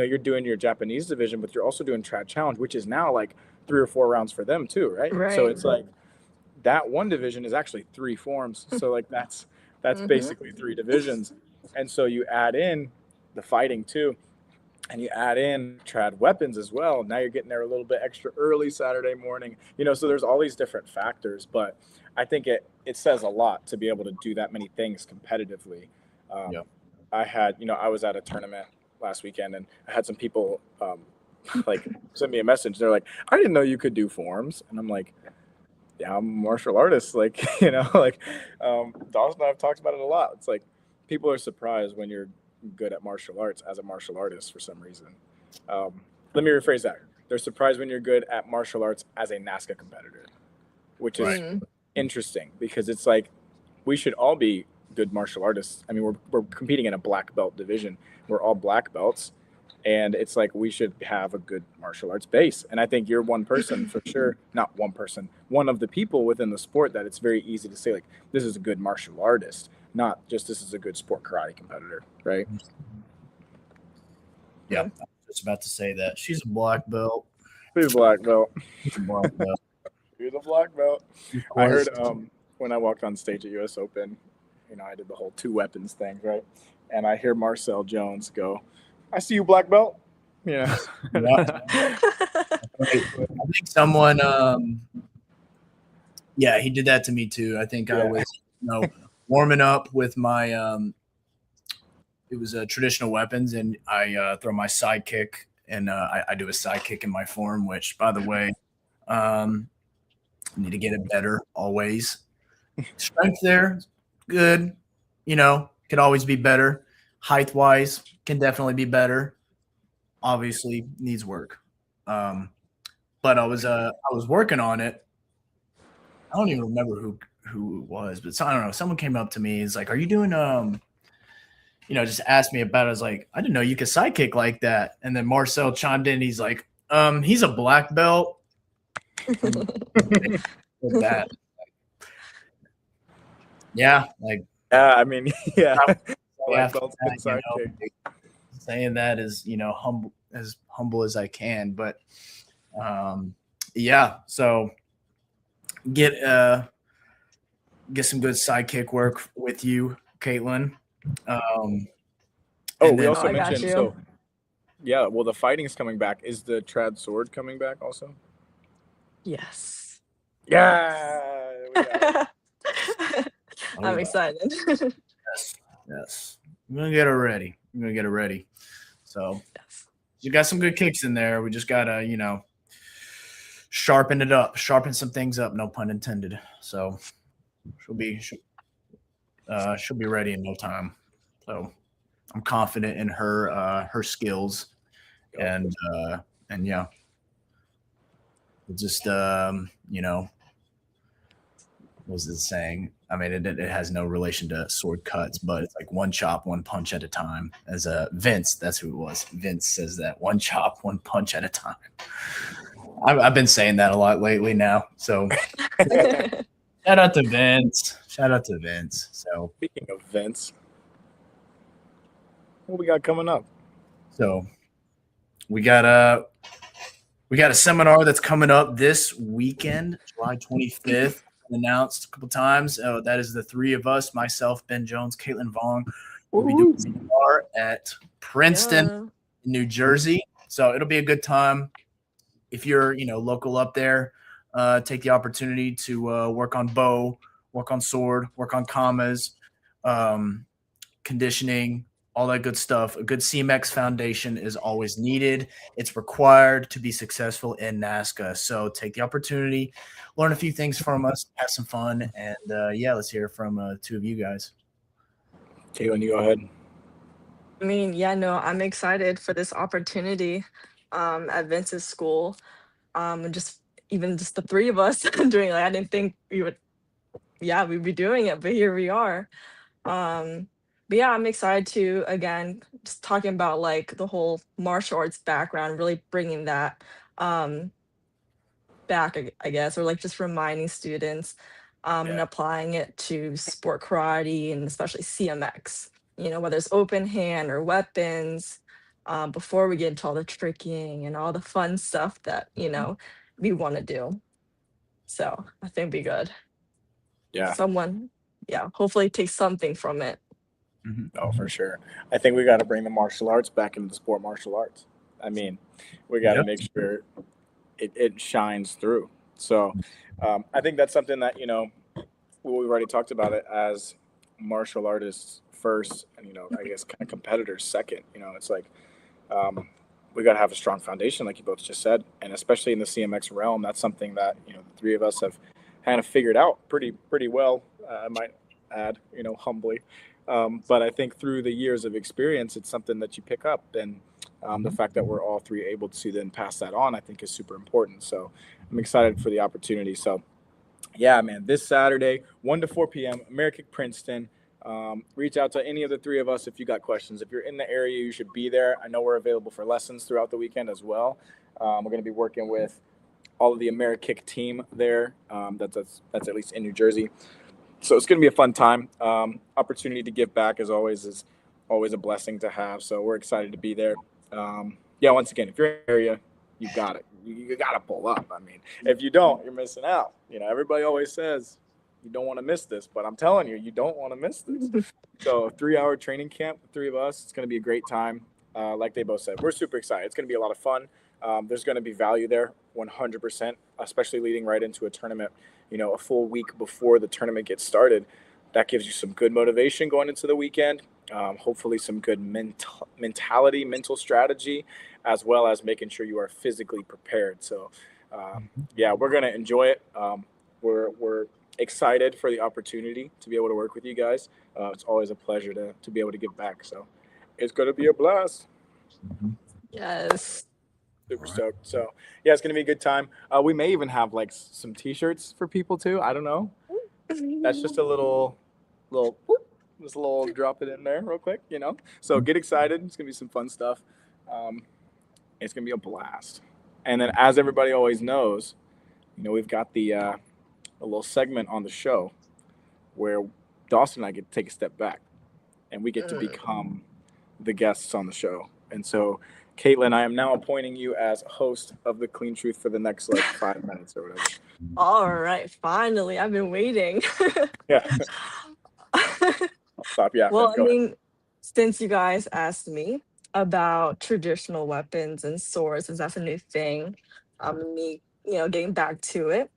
you're doing your Japanese division, but you're also doing trad challenge, which is now like 3 or 4 rounds for them too, right? So Right. it's like that one division is actually three forms. So like that's Hmm. basically three divisions. And so you add in the fighting too, and you add in trad weapons as well. Now you're getting there a little bit extra early Saturday morning. So there's all these different factors, but I think it says a lot to be able to do that many things competitively. Um, Yeah. I was at a tournament last weekend, and I had some people like send me a message. They're like, "I didn't know you could do forms," and I'm like, "Yeah, I'm a martial artist." Like, like Dawson and I've talked about it a lot. It's like people are surprised when you're good at martial arts as a martial artist for some reason. Let me rephrase that. They're surprised when you're good at martial arts as a NASCA competitor, which is Right. Mm, interesting because it's like we should all be good martial artists. I mean, we're competing in a black belt division. We're all black belts, and it's like we should have a good martial arts base. And I think you're one person for sure, not one person, one of the people within the sport that it's very easy to say like this is a good martial artist, not just this is a good sport karate competitor, right? Yeah, I mm. was just about to say that. She's a black belt. He's a black belt. She's a black belt. He's a black belt. Of I course. heard when I walked on stage at US Open, I did the whole two weapons thing, right? And I hear Marcel Jones go, "I see you, black belt." Yeah. Yeah. I think someone, yeah, he did that to me too. I think I Yeah. was, warming up with my, it was traditional weapons, and I throw my sidekick, and I do a sidekick in my form, which, by the way, need to get it better always. Strength there, good. Could always be better. Height wise, can definitely be better. Obviously, needs work. But I was working on it. I don't even remember who it was, but I don't know. Someone came up to me. Is like, "Are you doing just asked me about it." I was like, "I didn't know you could sidekick like that." And then Marcel chimed in. He's like, he's a black belt." That. Yeah, like Yeah, I mean, yeah. Black after belts that, and sidekick. saying that is humble as I can, but yeah. So get some good sidekick work with you, Kaitlyn. Oh, and we then- also I got mentioned you. so. Yeah, well, the fighting's coming back. Is the trad sword coming back also? Yes. Yeah. We got it. I'm yeah. excited. Yes. I'm gonna get it ready. So Yes. you got some good kicks in there. We just gotta, sharpen it up, sharpen some things up. No pun intended. So she'll be ready in no time. So I'm confident in her skills, and yeah, it just what was it saying? I mean, it has no relation to sword cuts, but it's like one chop, one punch at a time. As Vince, that's who it was. Vince says that one chop, one punch at a time. I've been saying that a lot lately now. So shout out to Vince. So Speaking of Vince, what we got coming up? So we got a seminar that's coming up this weekend, July 25th. Announced a couple times. That is the three of us: myself, Ben Jones, Kaitlyn Vong. We'll be doing a seminar at Princeton, New Jersey. So it'll be a good time. If you're local up there, take the opportunity to work on bow, work on sword, work on commas, conditioning, all that good stuff. A good CMX foundation is always needed. It's required to be successful in NASCA. So take the opportunity, learn a few things from us, have some fun, and yeah, let's hear from two of you guys. Kaitlyn, you go ahead. I mean, yeah, no, I'm excited for this opportunity at Vince's school. And just even just the three of us doing I didn't think we'd be doing it, but here we are. But yeah, I'm excited to again just talking about like the whole martial arts background, really bringing that back, I guess, or like just reminding students and applying it to sport karate and especially CMX. Whether it's open hand or weapons. Before we get into all the tricking and all the fun stuff that we want to do. So I think be good. Yeah. Someone, hopefully take something from it. Oh, for sure. I think we got to bring the martial arts back into the sport martial arts. I mean, we got to make sure it shines through. So I think that's something that, we've already talked about it as martial artists first and, I guess kind of competitors second. It's like we got to have a strong foundation, like you both just said. And especially in the CMX realm, that's something that, the three of us have kind of figured out pretty well, I might add, humbly. But I think through the years of experience, it's something that you pick up. And the fact that we're all three able to then pass that on, I think is super important. So I'm excited for the opportunity. So yeah, man, this Saturday, 1 to 4 p.m., American Princeton. Reach out to any of the three of us if you got questions. If you're in the area, you should be there. I know we're available for lessons throughout the weekend as well. We're going to be working with all of the AmeriKick team there. That's at least in New Jersey. So it's going to be a fun time. Opportunity to give back is always a blessing to have. So we're excited to be there. Yeah, once again, if you're in the area, you got it. You got to pull up. I mean, if you don't, you're missing out. You know, everybody always says you don't want to miss this, but I'm telling you, you don't want to miss this. So a 3-hour training camp, the three of us, it's going to be a great time. Like they both said, we're super excited. It's going to be a lot of fun. There's going to be value there 100%, especially leading right into a tournament, you know, a full week before the tournament gets started. That gives you some good motivation going into the weekend. Hopefully some good mental strategy, as well as making sure you are physically prepared. So yeah, we're going to enjoy it. We're excited for the opportunity to be able to work with you guys. It's always a pleasure to be able to give back. So it's going to be a blast. Yes. Super stoked. So yeah, it's going to be a good time. We may even have like some t-shirts for people too. I don't know. That's just a little, just a little drop it in there real quick, you know? So get excited. It's going to be some fun stuff. It's going to be a blast. And then as everybody always knows, you know, we've got the a little segment on the show where Dawson and I get to take a step back and we get to become the guests on the show. And so, Kaitlyn, I am now appointing you as host of The Clean Truth for the next like 5 minutes or whatever. All right, finally. I've been waiting. Yeah. I'll stop yapping. Well, I Go ahead. mean, since you guys asked me about traditional weapons and swords, since that's a new thing, me, getting back to it.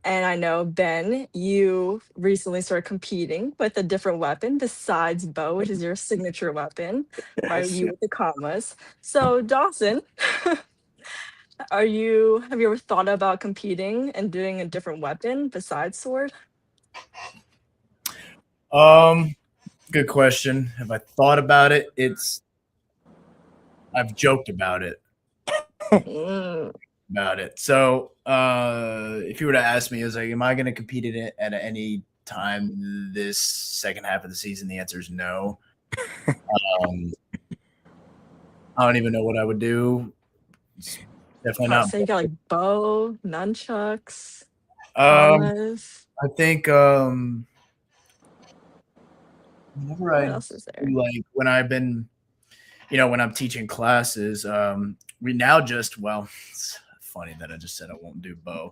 And I know, Ben, you recently started competing with a different weapon besides bow, which is your signature weapon, right? Yes, You yeah. with the commas. So, Dawson, have you ever thought about competing and doing a different weapon besides sword? Good question. Have I thought about it? I've joked about it. Mm, So if you were to ask me, is like, am I going to compete in it at any time this second half of the season? The answer is no. I don't even know what I would do. It's definitely not. so you got like bow, nunchucks, Um, commas. I think whenever What I else is there? do, like when I've been, when I'm teaching classes, we now just it's funny that I just said I won't do bow,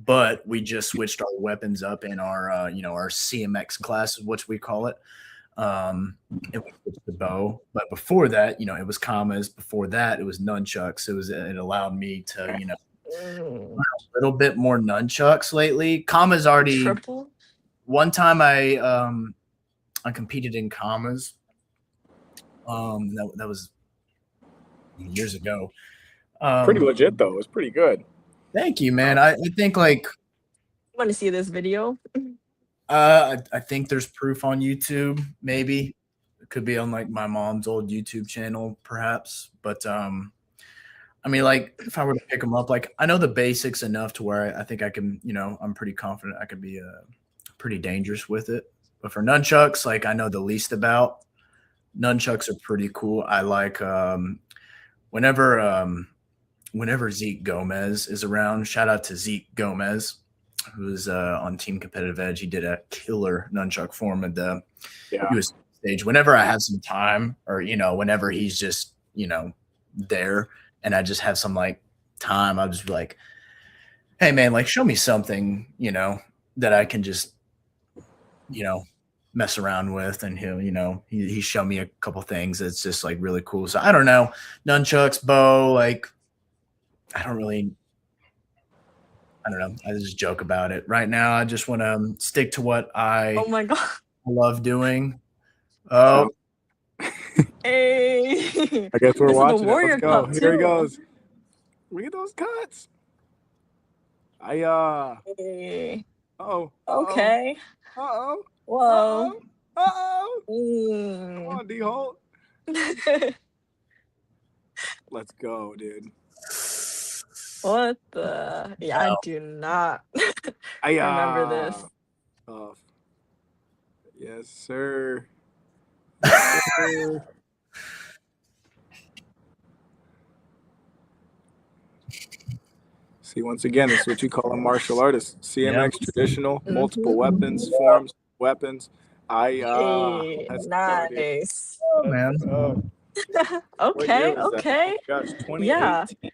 but we just switched our weapons up in our our CMX class, which we call it. And we switched to bow, but before that, it was commas. Before that, it was nunchucks. It allowed me to Mm, a little bit more nunchucks lately. Commas already. triple? One time I competed in commas. That was years ago. Pretty legit though. It was pretty good. Thank you, man. I think like Want to see this video? I think there's proof on YouTube. Maybe it could be on like my mom's old YouTube channel, perhaps. But I mean, like if I were to pick them up, like I know the basics enough to where I think I can. I'm pretty confident I could be pretty dangerous with it. But for nunchucks, like I know the least about. Nunchucks are pretty cool. I like whenever Zeke Gomez is around. Shout out to Zeke Gomez, who's on Team Competitive Edge. He did a killer nunchuck form at the US stage. Whenever I have some time, or whenever he's just there, and I just have some like time, I'll just be like, "Hey man, like show me something that I can just mess around with," and he showed me a couple things that's just like really cool. So I don't know, nunchucks, bow, like I don't know. I just joke about it. Right now, I just want to stick to what I Oh my god! love doing. Oh, Hey, I guess we're this is the watching it. Warrior Let's go. Cup Here he too. goes. Look at those cuts. Hey. Uh-oh. Okay. Uh-oh. Whoa. Uh-oh. Uh-oh. Come Mm. on, D-Holt. Let's go, dude. What the? Yeah, I Wow. do not I remember this. tough. Yes, sir. Yes, sir. See, once again, this is what you call a martial artist. Yeah. CMX, traditional, multiple Mhm. weapons, forms, weapons. Hey, Let's go, dude. nice. Oh, Let's man. go. What year Okay, was that? Oh okay. my gosh, Yeah. 2018.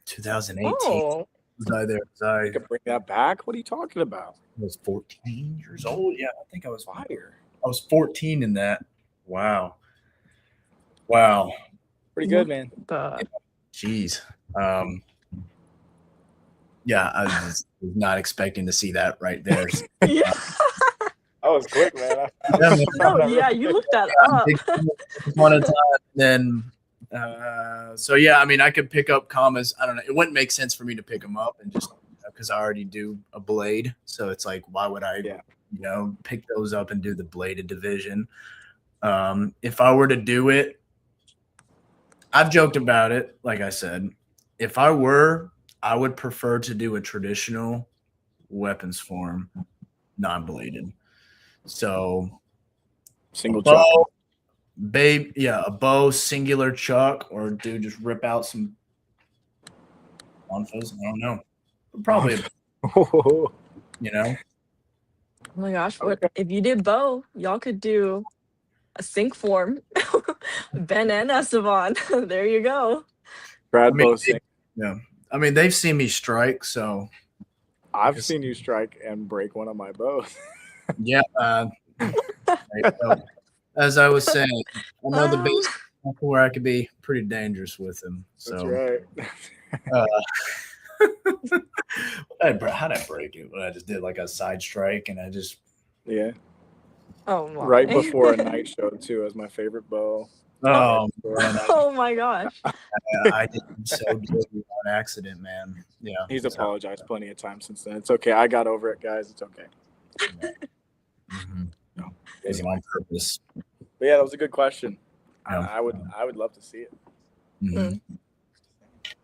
2018. Oh, Was I there? You could bring that back. What are you talking about? Was 14 years old. Yeah, I think Fire. I was 14 in that. Wow. Wow. Pretty good, what man. the? Jeez. Um, yeah, I was not expecting to see that right there. Yeah. That was quick, man. I Yeah, man. No, found that real yeah, you quick. looked that up. Big one at a time. Then, so yeah, I mean, I could pick up commas. I don't know. It wouldn't make sense for me to pick them up and just because I already do a blade. So it's like, why would I, Yeah. pick those up and do the bladed division? If I were to do it, I've joked about it. Like I said, if I were, I would prefer to do a traditional weapons form, non-bladed. So Single bow, chuck. babe, yeah, a bow, singular chuck, or dude, just rip out some onfas. I don't know. Probably, Oh Oh my gosh, what Okay. if you did bow? Y'all could do a sync form. Ben and Esteban. There you go. I Brad mean, Bosing. yeah. I mean, they've seen me strike, so I've seen you strike and break one of my bows. yeah. As I was saying, I know the Um, base where I could be pretty dangerous with them. That's So, right. how'd I break it? Well, I just did like a side strike, and I just Yeah. oh Right my. before a night show too, as my favorite bow. oh man, Oh my gosh. I did so dirty on accident, man. Yeah, He's so, apologized plenty of times since then. It's okay. I got over it, guys. It's okay. mhm. No. It was on purpose. But yeah, that was a good question. Yeah. I would love to see it. Mhm.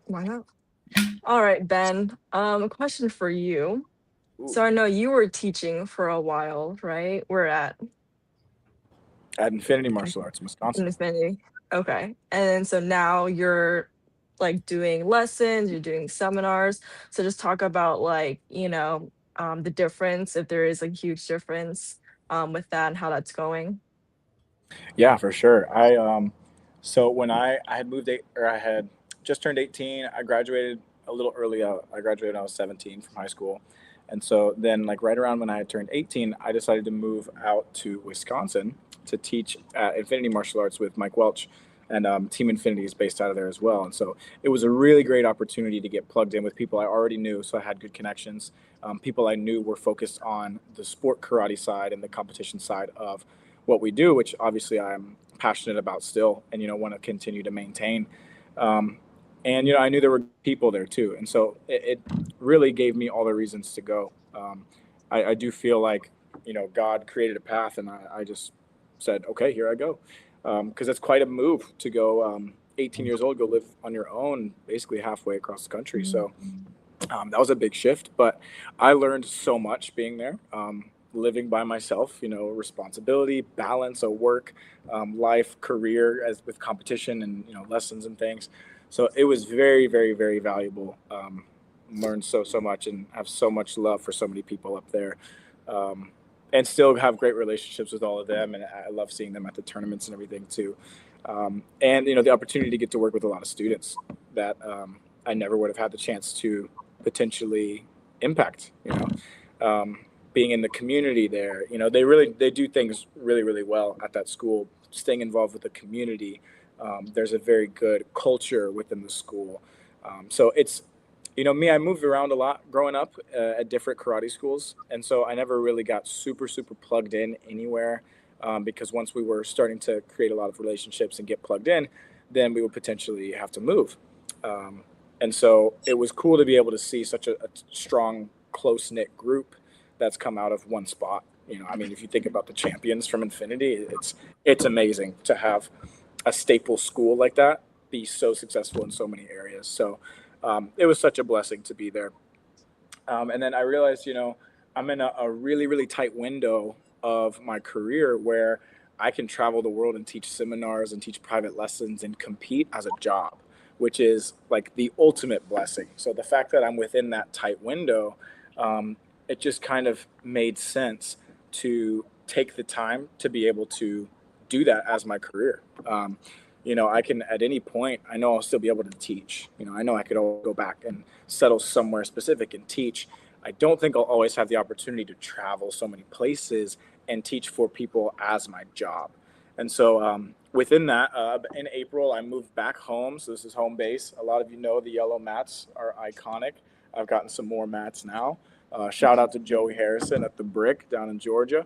Why not? All right, Ben. A question for you. Ooh. So I know you were teaching for a while, right? We're at At Infinity Martial Arts in Wisconsin. Infinity. Okay. And then so now you're like doing lessons, you're doing seminars. So just talk about like, the difference, if there is a huge difference with that and how that's going. Yeah, for sure. So when I had moved or I had just turned 18, I graduated a little early. I graduated when I was 17 from high school, and so then like right around when I had turned 18, I decided to move out to Wisconsin to teach at Infinity Martial Arts with Mike Welch, and Team Infinity is based out of there as well. And so it was a really great opportunity to get plugged in with people I already knew, so I had good connections. People I knew were focused on the sport karate side and the competition side of what we do, which obviously I'm passionate about still, and want to continue to maintain. Um, and I knew there were people there too, and so it really gave me all the reasons to go. I do feel like God created a path, and I just said, okay, here I go, because it's quite a move to go 18 years old, go live on your own, basically halfway across the country. So that was a big shift, but I learned so much being there. Living by myself, responsibility, balance of work, life, career, as with competition and lessons and things. So it was very, very, very valuable. Learned so much and have so much love for so many people up there, and still have great relationships with all of them. And I love seeing them at the tournaments and everything too. And the opportunity to get to work with a lot of students that I never would have had the chance to potentially impact. Being in the community there, they do things really, really well at that school. Staying involved with the community, there's a very good culture within the school. So it's, me, I moved around a lot growing up at different karate schools, and so I never really got super, super plugged in anywhere, because once we were starting to create a lot of relationships and get plugged in, then we would potentially have to move. And so it was cool to be able to see such a strong, close knit group that's come out of one spot. I mean, if you think about the champions from Infinity, it's amazing to have a staple school like that be so successful in so many areas. So it was such a blessing to be there. And then I realized, I'm in a really, really tight window of my career where I can travel the world and teach seminars and teach private lessons and compete as a job, which is like the ultimate blessing. So the fact that I'm within that tight window, it just kind of made sense to take the time to be able to do that as my career. I can at any point, I know I'll still be able to teach. I know I could go back and settle somewhere specific and teach. I don't think I'll always have the opportunity to travel so many places and teach for people as my job. And so within that, in April, I moved back home. So this is home base. A lot of you know the yellow mats are iconic. I've gotten some more mats now. Shout out to Joey Harrison at the Brick down in Georgia.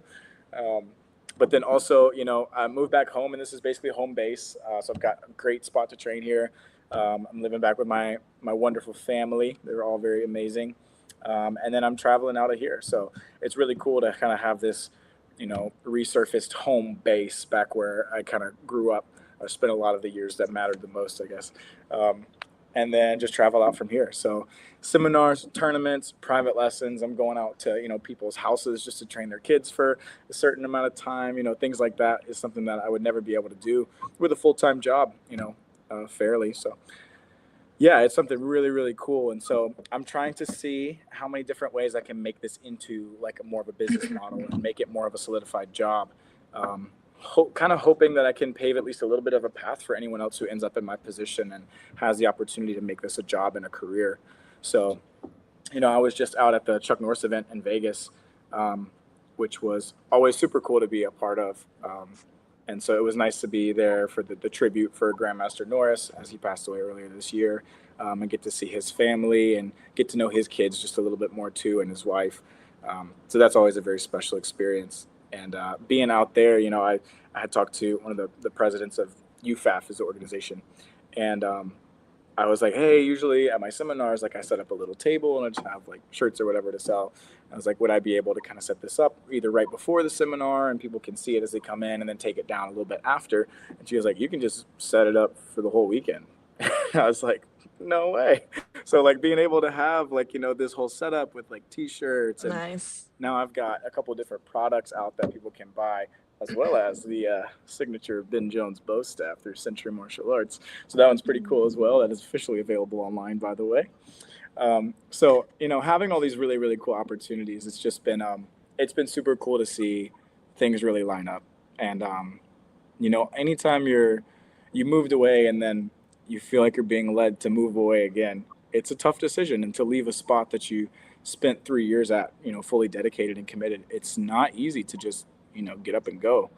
But then also, I moved back home, and this is basically home base. So I've got a great spot to train here. I'm living back with my wonderful family. They're all very amazing. And then I'm traveling out of here. So it's really cool to kind of have this, resurfaced home base back where I kind of grew up. I spent a lot of the years that mattered the most, I guess. And then just travel out from here. So seminars, tournaments, private lessons. I'm going out to, people's houses just to train their kids for a certain amount of time. Things like that is something that I would never be able to do with a full-time job, fairly. So yeah, it's something really, really cool. And so I'm trying to see how many different ways I can make this into like a more of a business model and make it more of a solidified job. Kind of hoping that I can pave at least a little bit of a path for anyone else who ends up in my position and has the opportunity to make this a job and a career. So, I was just out at the Chuck Norris event in Vegas, which was always super cool to be a part of. And so it was nice to be there for the tribute for Grandmaster Norris as he passed away earlier this year, and get to see his family and get to know his kids just a little bit more too, and his wife. So that's always a very special experience. And being out there, I had talked to one of the presidents of UFAF, is the organization, and I was like, hey, usually at my seminars, like I set up a little table and I just have like shirts or whatever to sell. I was like, would I be able to kind of set this up either right before the seminar and people can see it as they come in, and then take it down a little bit after? And she was like, you can just set it up for the whole weekend. I was like, no way. So like being able to have like, this whole setup with like t-shirts, and Nice. now I've got a couple of different products out that people can buy, as well as the signature Ben Jones bow staff through Century Martial Arts. So that one's pretty cool as well. That is officially available online, by the way. So, having all these really, really cool opportunities, it's been super cool to see things really line up. And, anytime you moved away and then you feel like you're being led to move away again, it's a tough decision. And to leave a spot that you spent 3 years at, fully dedicated and committed, it's not easy to just, get up and go.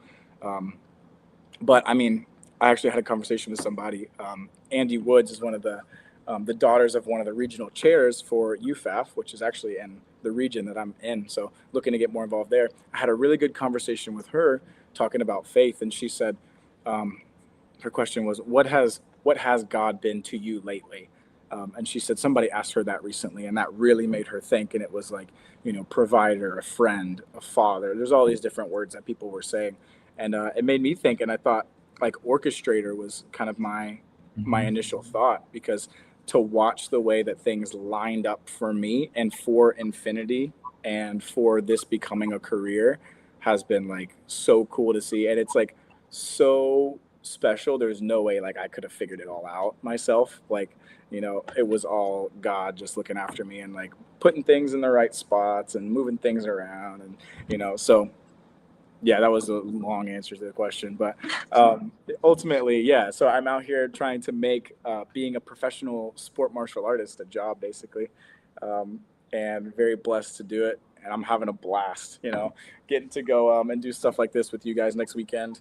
But I mean, I actually had a conversation with somebody. Andy Woods is one of the daughters of one of the regional chairs for UFAF, which is actually in the region that I'm in. So looking to get more involved there. I had a really good conversation with her talking about faith. And she said, her question was, what has God been to you lately? And she said somebody asked her that recently, and that really made her think. And it was like, provider, a friend, a father. There's all these different words that people were saying. And it made me think. And I thought like orchestrator was kind of my initial thought, because to watch the way that things lined up for me and for Infinity and for this becoming a career has been like so cool to see. And it's like so special. There's no way like I could have figured it all out myself. Like, it was all God just looking after me and like putting things in the right spots and moving things around. And, so yeah, that was a long answer to the question, but ultimately, yeah. So I'm out here trying to make being a professional sport martial artist a job, basically, and very blessed to do it. And I'm having a blast, getting to go and do stuff like this with you guys next weekend,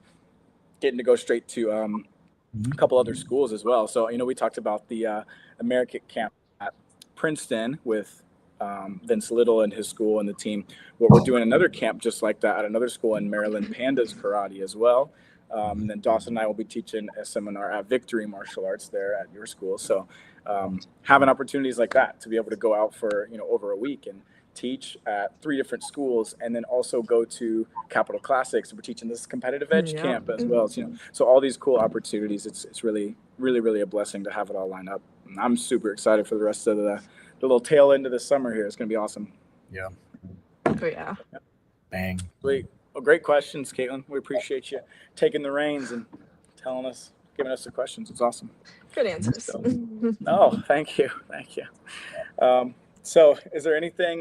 getting to go straight to a couple other schools as well. So, we talked about the American camp at Princeton with Vince Little and his school and the team. Well, we're doing another camp just like that at another school in Maryland, Pandas Karate as well. And then Dawson and I will be teaching a seminar at Victory Martial Arts there at your school. So having opportunities like that to be able to go out for, over a week and teach at 3 different schools, and then also go to Capital Classics. We're teaching this competitive edge Yeah. camp as well. So, so all these cool opportunities. It's really, really, really a blessing to have it all lined up. And I'm super excited for the rest of the little tail end of the summer here. It's going to be awesome. Yeah. Oh, yeah. Bang. Sweet. Well, great questions, Kaitlyn. We appreciate you taking the reins and giving us the questions. It's awesome. Good answers. So, oh, thank you. Thank you. So is there anything,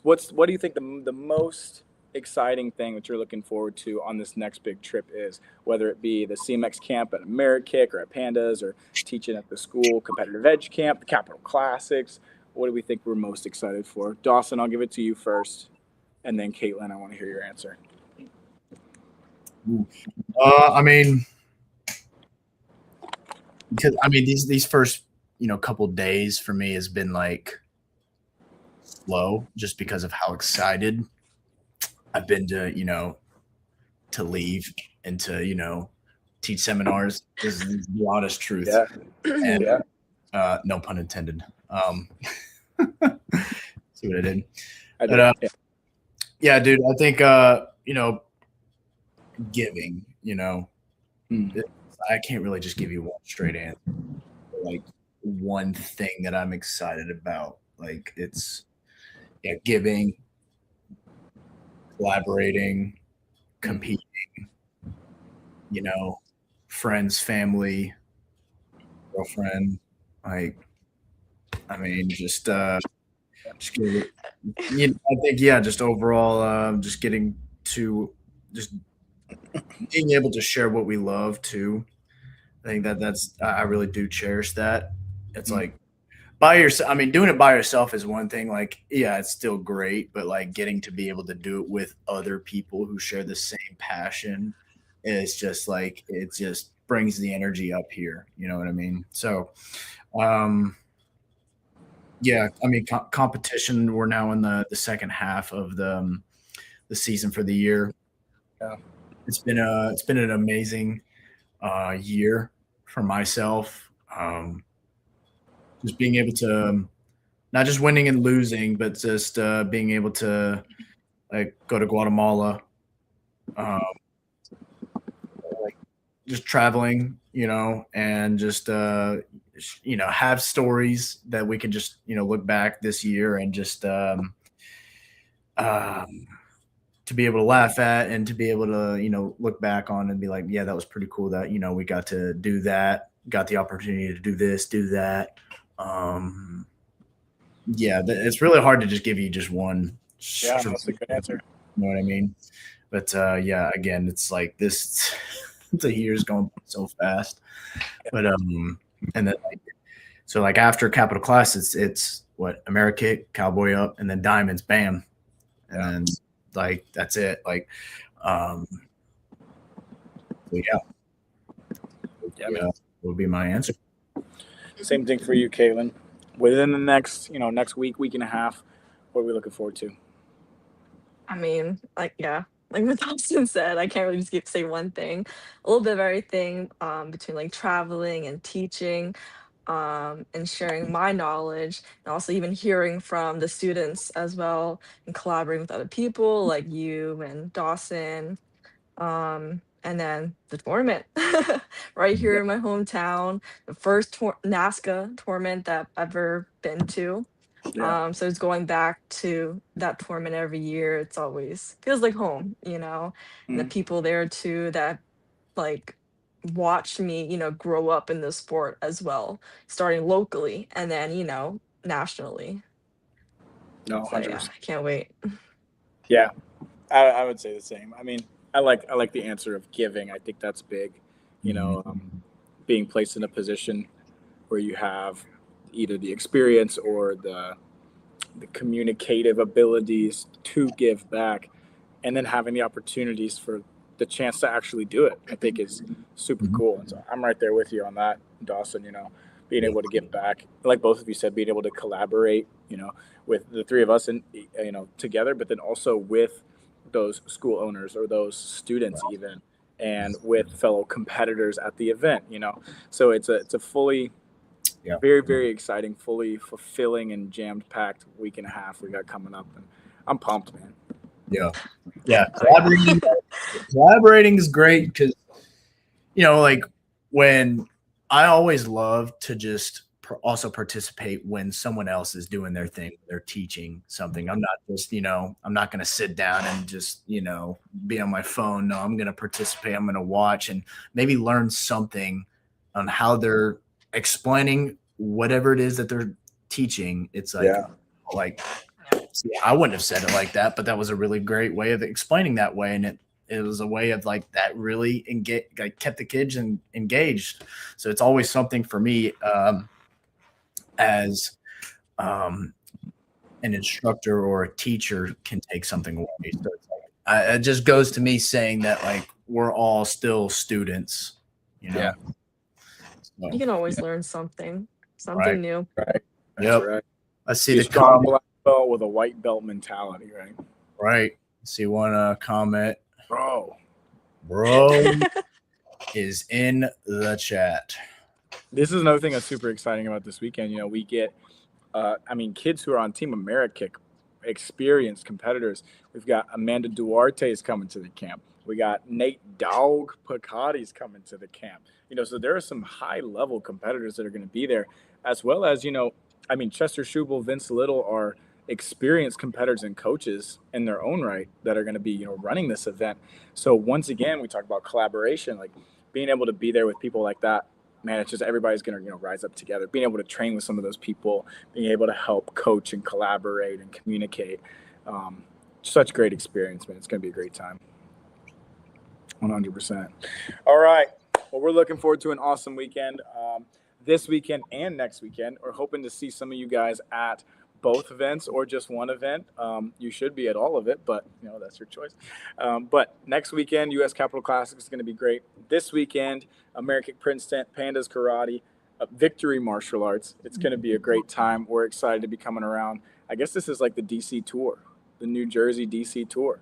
what do you think the most exciting thing that you're looking forward to on this next big trip is, whether it be the CMX camp at Amerikick or at Pandas, or teaching at the school competitive edge camp, the Capital Classics? What do we think we're most excited for? Dawson, I'll give it to you first, and then Kaitlyn, I want to hear your answer. I mean, because these first couple days for me has been like slow, just because of how excited I've been to leave and to teach seminars. This is the honest truth. Yeah. And Yeah. no pun intended. See what I did? I did. But, yeah, dude, I think giving, I can't really just give you one straight answer. Like one thing that I'm excited about, like it's giving, collaborating, competing, friends, family, girlfriend, just getting, I think, just overall, just getting to just being able to share what we love too. I think I really do cherish that. It's like by yourself. Doing it by yourself is one thing. Like, yeah, it's still great, but like getting to be able to do it with other people who share the same passion is just like, it just brings the energy up here. You know what I mean? So, competition. We're now in the second half of the season for the year. Yeah. It's been an amazing year for myself. Just being able to not just winning and losing, but just being able to like go to Guatemala, like just traveling, and just have stories that we can just look back this year and just to be able to laugh at, and to be able to look back on and be like, yeah, that was pretty cool that we got to do that, got the opportunity to do this, do that. It's really hard to just give you just one. Yeah, that's a good answer. You know what I mean? But again, it's like this. The year's going so fast. But and then so like after Capital Class, it's what, Amerikick, Cowboy Up, and then Diamonds, bam, and then like that's it. Like, would be my answer. Same thing for you, Kaitlyn. Within the next week and a half, what are we looking forward to? Like what Austin said, I can't really just say one thing. A little bit of everything, between like traveling and teaching, and sharing my knowledge, and also even hearing from the students as well, and collaborating with other people like you and Dawson. And then the tournament right here in my hometown, the first NASCA tournament that I've ever been to. Yeah. So it's going back to that tournament every year. It's always feels like home, and the people there too that like watched me, grow up in the sport as well, starting locally and then, nationally. No, So 100%. yeah, I can't wait. Yeah, I would say the same. I like the answer of giving. I think that's big. Being placed in a position where you have either the experience or the communicative abilities to give back, and then having the opportunities for the chance to actually do it, I think is super cool. And so I'm right there with you on that, Dawson. Being able to give back, like both of you said, being able to collaborate, with the three of us and together, but then also with those school owners or those students even, and with fellow competitors at the event. So it's a fully Yeah. Very, very exciting, fully fulfilling and jammed-packed week and a half we got coming up. And I'm pumped, man. Yeah. Yeah. Collaborating is great because, like when I always love to just also participate when someone else is doing their thing, they're teaching something. I'm not just, I'm not going to sit down and just, be on my phone. No, I'm going to participate. I'm going to watch and maybe learn something on how they're explaining whatever it is that they're teaching. It's like, see, I wouldn't have said it like that, but that was a really great way of explaining that way. And it was a way of like that really kept the kids engaged. So it's always something for me as an instructor or a teacher can take something away. So it's like, it just goes to me saying that like we're all still students, Yeah. So, you can always learn something new. Right. That's yep. right. I see the strong black belt with a white belt mentality, right? Right. See one comment. Bro is in the chat. This is another thing that's super exciting about this weekend. We get, kids who are on Team America, experienced competitors. We've got Amanda Duarte's coming to the camp. We got Nate Dog Picotti's coming to the camp. So there are some high-level competitors that are going to be there, as well as, Chester Schubel, Vince Little are experienced competitors and coaches in their own right that are going to be, running this event. So once again, we talk about collaboration, like being able to be there with people like that. Man, it's just everybody's going to, rise up together, being able to train with some of those people, being able to help coach and collaborate and communicate. Such great experience, man. It's going to be a great time. 100%. All right. Well, we're looking forward to an awesome weekend this weekend and next weekend. We're hoping to see some of you guys at both events or just one event. You should be at all of it, but that's your choice. But next weekend, U.S. Capitol Classic is going to be great. This weekend, American Princeton, Pandas Karate, Victory Martial Arts. It's going to be a great time. We're excited to be coming around. I guess this is like the DC tour, the New Jersey DC tour.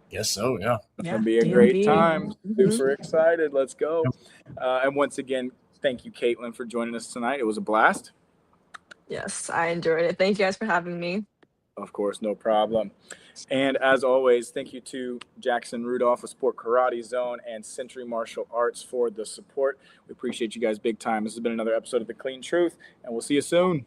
Yes, so yeah. It's going to be a great time. Super excited. Let's go. And once again, thank you, Kaitlyn, for joining us tonight. It was a blast. Yes, I enjoyed it. Thank you guys for having me. Of course, no problem. And as always, thank you to Jackson Rudolph of Sport Karate Zone and Century Martial Arts for the support. We appreciate you guys big time. This has been another episode of The Clean Truth, and we'll see you soon.